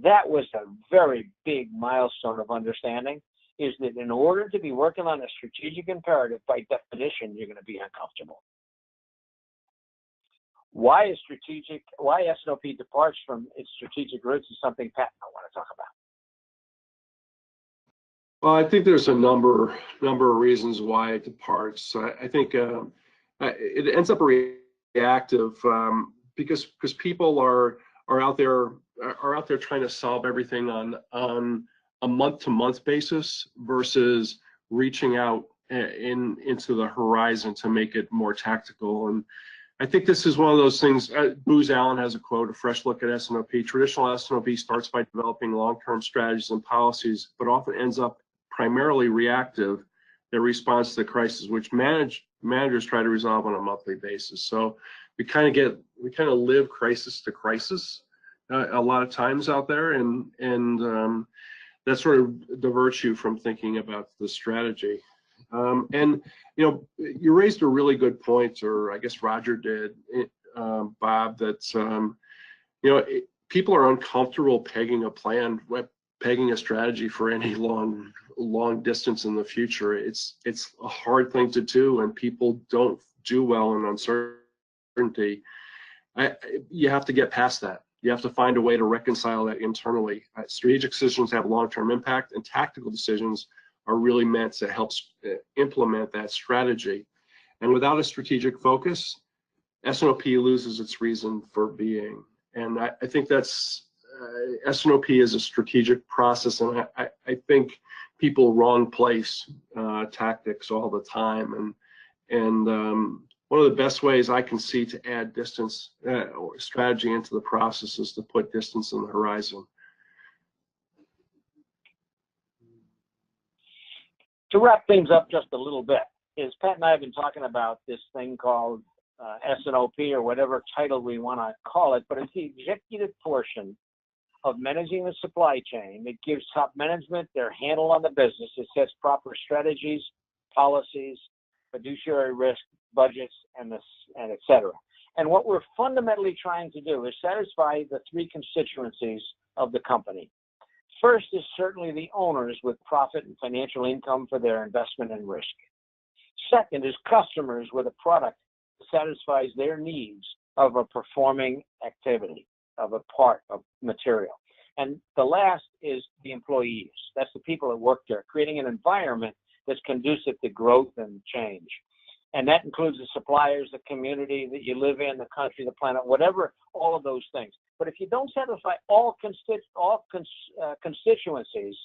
That was a very big milestone of understanding, is that in order to be working on a strategic imperative, by definition, you're going to be uncomfortable. Why S&OP departs from its strategic roots is something Pat and I want to talk about. Well, I think there's a number of reasons why it departs. I think it ends up reactive because people are out there trying to solve everything on a month-to-month basis versus reaching out into the horizon to make it more tactical. And I think this is one of those things. Booz Allen has a quote: "A fresh look at S&OP. Traditional S&OP starts by developing long-term strategies and policies, but often ends up primarily reactive in response to the crisis, which managers try to resolve on a monthly basis." So we kind of live crisis to crisis a lot of times out there, and that sort of diverts you from thinking about the strategy. And you raised a really good point, or I guess Roger did, Bob, that people are uncomfortable pegging a plan, pegging a strategy for any long distance in the future. It's a hard thing to do, and people don't do well in uncertainty. You have to get past that. You have to find a way to reconcile that internally. Strategic decisions have long-term impact, and tactical decisions are really meant to help implement that strategy. And without a strategic focus, S&OP loses its reason for being. And I think that's S&OP is a strategic process, and I think people wrong place tactics all the time. And one of the best ways I can see to add distance or strategy into the process is to put distance in the horizon. To wrap things up just a little bit, is Pat and I have been talking about this thing called S&OP, or whatever title we want to call it, but it's the executive portion of managing the supply chain. It gives top management their handle on the business. It sets proper strategies, policies, fiduciary risk, budgets, and et cetera. And what we're fundamentally trying to do is satisfy the 3 constituencies of the company. First is certainly the owners with profit and financial income for their investment and risk. Second is customers with a product that satisfies their needs of a performing activity, of a part of material. And the last is the employees. That's the people that work there, creating an environment that's conducive to growth and change. And that includes the suppliers, the community that you live in, the country, the planet, whatever, all of those things. But if you don't satisfy all constituencies,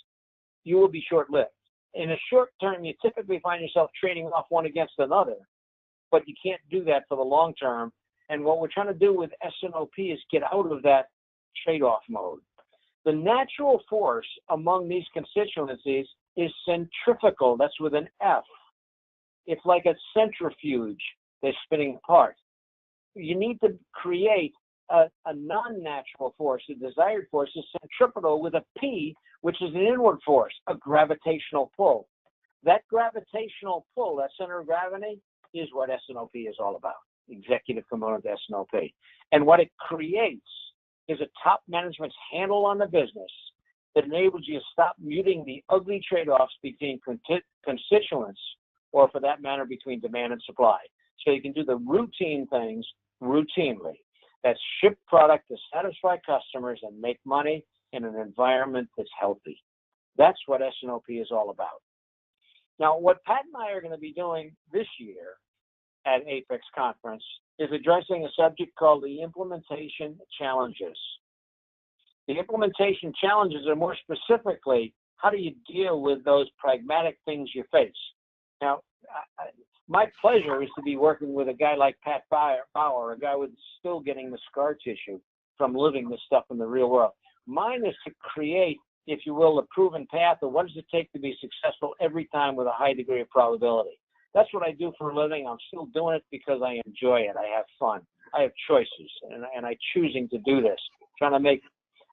you will be short-lived. In a short term, you typically find yourself trading off one against another, but you can't do that for the long term. And what we're trying to do with S&OP is get out of that trade-off mode. The natural force among these constituencies is centrifugal. That's with an F. It's like a centrifuge that's spinning apart. You need to create a non-natural force. A desired force is centripetal with a P, which is an inward force, a gravitational pull. That gravitational pull, that center of gravity, is what S&OP is all about, executive component of S&OP. And what it creates is a top management's handle on the business that enables you to stop muting the ugly trade-offs between constituents, or for that matter, between demand and supply. so you can do the routine things routinely. That's ship product to satisfy customers and make money in an environment that's healthy. That's what S&OP is all about. Now, what Pat and I are going to be doing this year at APICS conference is addressing a subject called the implementation challenges. The implementation challenges are more specifically, how do you deal with those pragmatic things you face? Now, my pleasure is to be working with a guy like Pat Bower, a guy with still getting the scar tissue from living this stuff in the real world. Mine is to create, if you will, a proven path of what does it take to be successful every time with a high degree of probability. That's what I do for a living. I'm still doing it because I enjoy it. I have fun. I have choices, and I'm choosing to do this, trying to make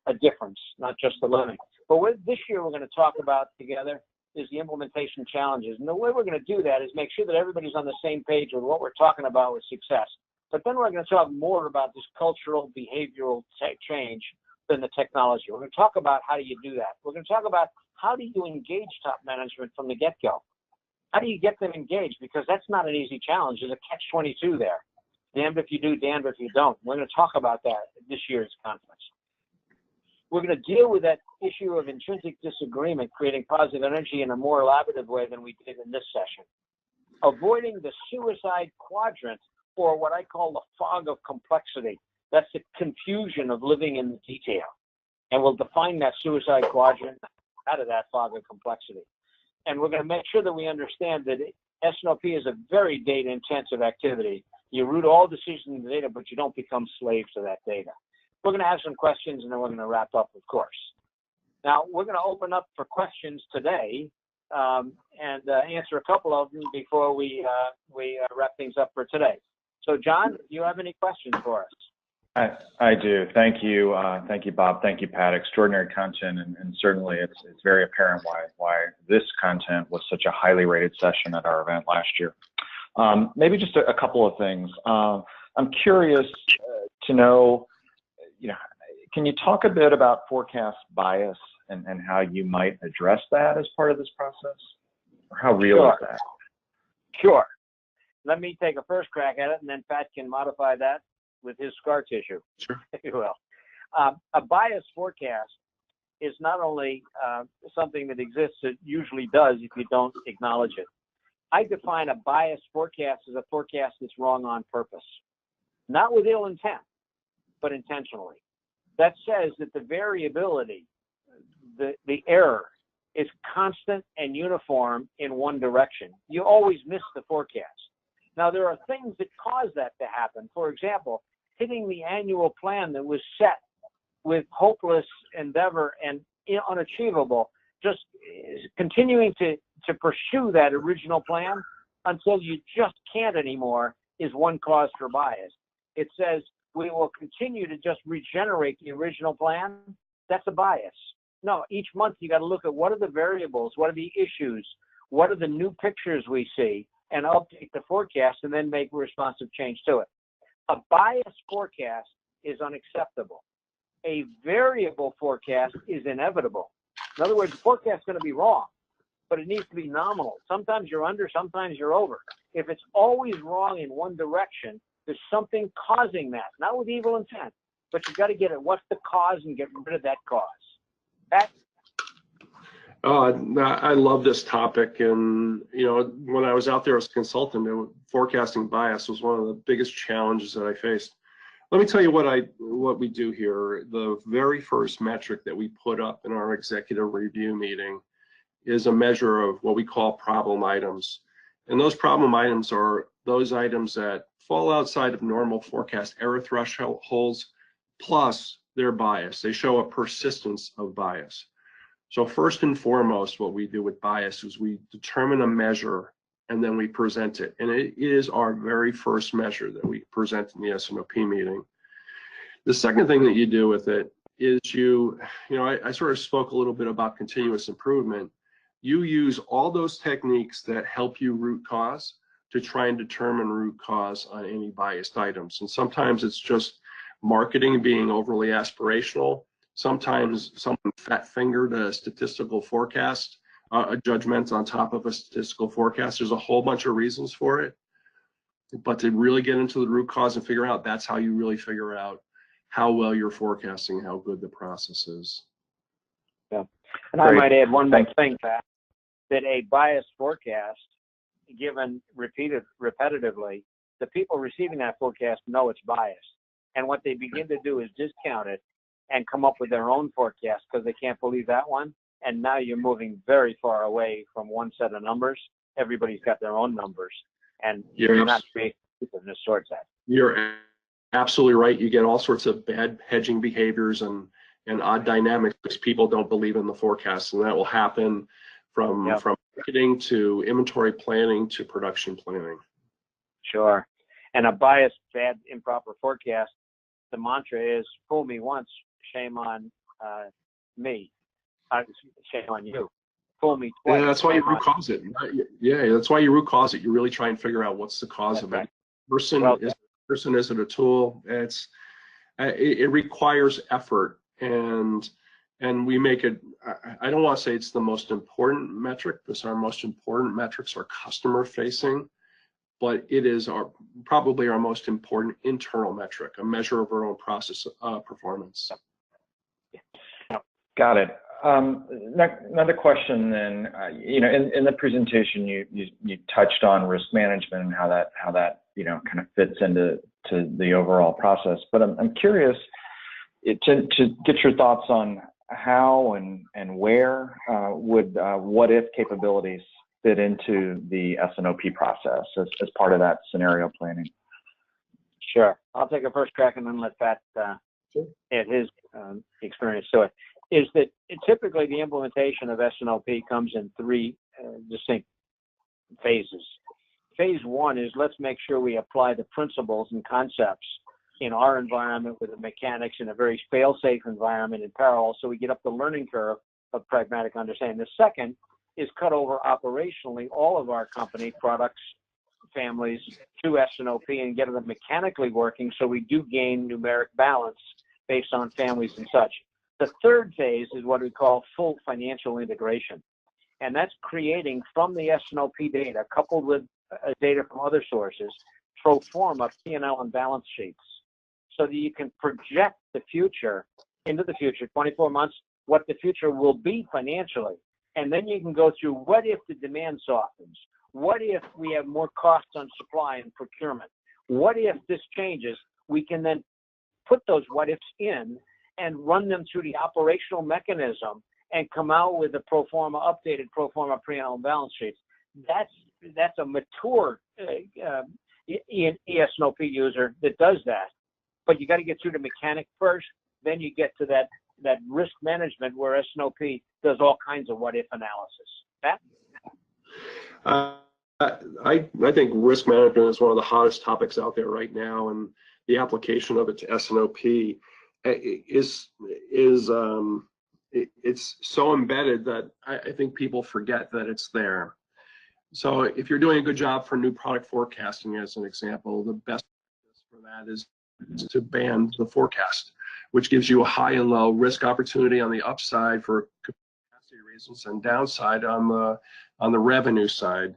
a difference, not just a living. But this year we're going to talk about together is the implementation challenges. And the way we're going to do that is make sure that everybody's on the same page with what we're talking about with success. But then we're going to talk more about this cultural, behavioral change than the technology. We're going to talk about how do you do that. We're going to talk about how do you engage top management from the get-go. How do you get them engaged? Because that's not an easy challenge. There's a catch-22 there. Damned if you do, damned if you don't. We're going to talk about that at this year's conference. We're going to deal with that issue of intrinsic disagreement, creating positive energy in a more elaborative way than we did in this session. Avoiding the suicide quadrant, or what I call the fog of complexity. That's the confusion of living in the detail. And we'll define that suicide quadrant out of that fog of complexity. And we're going to make sure that we understand that S&OP is a very data-intensive activity. You root all decisions in the data, but you don't become slaves to that data. We're going to have some questions, and then we're going to wrap up, of course. Now, we're going to open up for questions today and answer a couple of them before we wrap things up for today. So, John, do you have any questions for us? I do. Thank you. Thank you, Bob. Thank you, Pat. Extraordinary content, and certainly it's very apparent why this content was such a highly rated session at our event last year. Maybe just a couple of things. I'm curious to know, can you talk a bit about forecast bias and how you might address that as part of this process? Or how real is that? Sure. Let me take a first crack at it, and then Pat can modify that with his scar tissue. Sure. If you will. A bias forecast is not only something that exists, it usually does if you don't acknowledge it. I define a bias forecast as a forecast that's wrong on purpose, not with ill intent, but intentionally. That says that the variability, the error, is constant and uniform in one direction. You always miss the forecast. Now, there are things that cause that to happen. For example, hitting the annual plan that was set with hopeless endeavor and unachievable, just continuing to pursue that original plan until you just can't anymore is one cause for bias. It says we will continue to just regenerate the original plan. That's a bias. No, each month you got to look at what are the variables, what are the issues, what are the new pictures we see, and update the forecast and then make a responsive change to it. A biased forecast is unacceptable. A variable forecast is inevitable. In other words, the forecast is going to be wrong, but it needs to be nominal. Sometimes you're under, sometimes you're over. If it's always wrong in one direction, there's something causing that, not with evil intent, but you've got to get at what's the cause and get rid of that cause. Pat? I love this topic, and when I was out there as a consultant, forecasting bias was one of the biggest challenges that I faced. Let me tell you what we do here. The very first metric that we put up in our executive review meeting is a measure of what we call problem items, and those problem items are those items that fall outside of normal forecast error thresholds, plus their bias. They show a persistence of bias. So first and foremost, what we do with bias is we determine a measure and then we present it. And it is our very first measure that we present in the S&OP meeting. The second thing that you do with it is I sort of spoke a little bit about continuous improvement. You use all those techniques that help you root cause to try and determine root cause on any biased items. And sometimes it's just marketing being overly aspirational. Sometimes someone fat-fingered a statistical forecast, a judgment on top of a statistical forecast. There's a whole bunch of reasons for it. But to really get into the root cause and figure out, that's how you really figure out how well you're forecasting, how good the process is. Yeah. And Great. I might add one more thing, Pat, that a biased forecast given repetitively, the people receiving that forecast know it's biased. And what they begin to do is discount it and come up with their own forecast because they can't believe that one. And now you're moving very far away from one set of numbers. Everybody's got their own numbers, and you're not creating this sorts that. You're absolutely right. You get all sorts of bad hedging behaviors and odd dynamics because people don't believe in the forecast, and that will happen from marketing to inventory planning to production planning. Sure. And a biased, bad, improper forecast, the mantra is fool me once, shame on me. Shame on you. Fool me twice. Yeah, that's why you root cause it. Yeah, that's why you root cause it. You really try and figure out what's the cause of it. Person is it a tool? It requires effort, and we make it. I don't want to say it's the most important metric because our most important metrics are customer facing, but it is probably our most important internal metric, a measure of our own process performance. Got it. Another question then, in the presentation, you touched on risk management and how that kind of fits into the overall process. But I'm curious to get your thoughts on how and where would what if capabilities fit into the S&OP process as part of that scenario planning. Sure. I'll take a first crack and then let Pat add his experience to it. Is that typically the implementation of S&OP comes in three distinct phases. Phase one is let's make sure we apply the principles and concepts in our environment with the mechanics in a very fail-safe environment in parallel, so we get up the learning curve of pragmatic understanding. The second is cut over operationally all of our company products, families to S&OP and get them mechanically working so we do gain numeric balance based on families and such. The third phase is what we call full financial integration. And that's creating from the S&OP data, coupled with data from other sources, pro forma P&L and balance sheets, so that you can project the future into the future, 24 months, what the future will be financially. And then you can go through what if the demand softens? What if we have more costs on supply and procurement? What if this changes? We can then put those what ifs in and run them through the operational mechanism and come out with a pro forma, updated pro forma P&L and balance sheets. That's a mature ES&OP user that does that. But you got to get through the mechanic first, then you get to that risk management where S&OP does all kinds of what if analysis. Pat? I think risk management is one of the hottest topics out there right now, and the application of it to S&OP it's so embedded that I think people forget that it's there. So if you're doing a good job for new product forecasting, as an example, the best for that is to band the forecast, which gives you a high and low risk opportunity on the upside for capacity reasons and downside on the revenue side.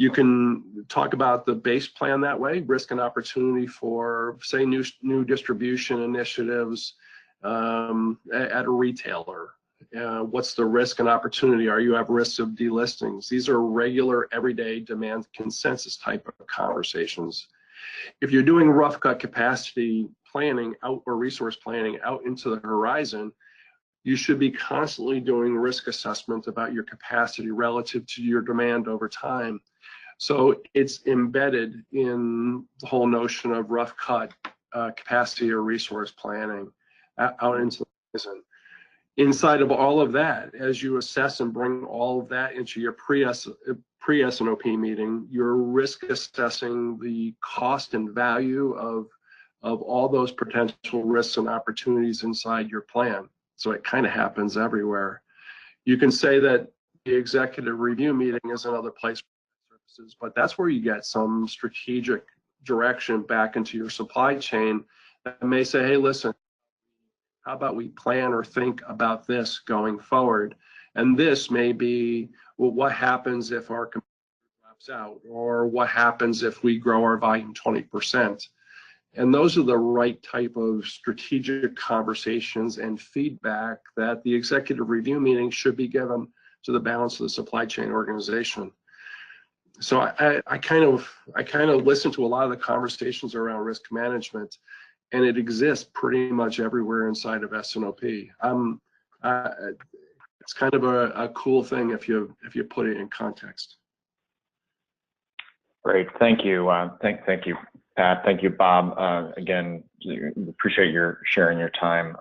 You can talk about the base plan that way, risk and opportunity for, say, new distribution initiatives at a retailer. What's the risk and opportunity? Are you at risk of delistings? These are regular, everyday demand consensus type of conversations. If you're doing rough cut capacity planning out or resource planning out into the horizon, you should be constantly doing risk assessment about your capacity relative to your demand over time. So it's embedded in the whole notion of rough cut capacity or resource planning out into the horizon. Inside of all of that, as you assess and bring all of that into your pre-S&OP meeting, you're risk assessing the cost and value of all those potential risks and opportunities inside your plan. So it kind of happens everywhere. You can say that the executive review meeting is another place for services, but that's where you get some strategic direction back into your supply chain that may say, hey, listen, how about we plan or think about this going forward? And this may be, well, what happens if our competitors gaps out, or what happens if we grow our volume 20%. And those are the right type of strategic conversations and feedback that the executive review meeting should be given to the balance of the supply chain organization. So I kind of listen to a lot of the conversations around risk management, and it exists pretty much everywhere inside of S&OP. It's kind of a cool thing if you put it in context. Great, thank you. Thank you, Pat. Thank you, Bob. Again, appreciate your sharing your time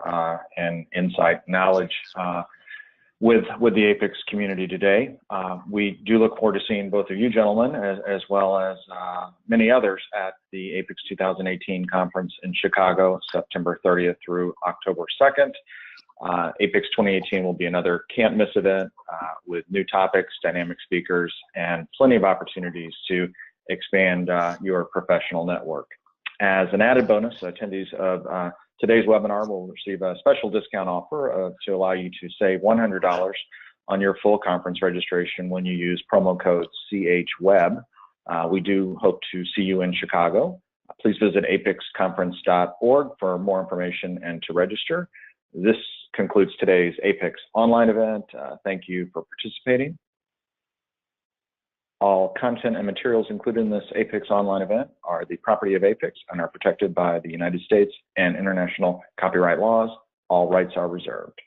and insight, knowledge with the APICS community today. We do look forward to seeing both of you gentlemen as well as many others at the APICS 2018 conference in Chicago, September 30th through October 2nd. APICS 2018 will be another can't miss event with new topics, dynamic speakers, and plenty of opportunities to expand your professional network. As an added bonus, attendees of today's webinar will receive a special discount offer to allow you to save $100 on your full conference registration when you use promo code CHWEB. We do hope to see you in Chicago. Please visit apicsconference.org for more information and to register. This concludes today's APICS online event. Thank you for participating. All content and materials included in this APICS online event are the property of APICS and are protected by the United States and international copyright laws. All rights are reserved.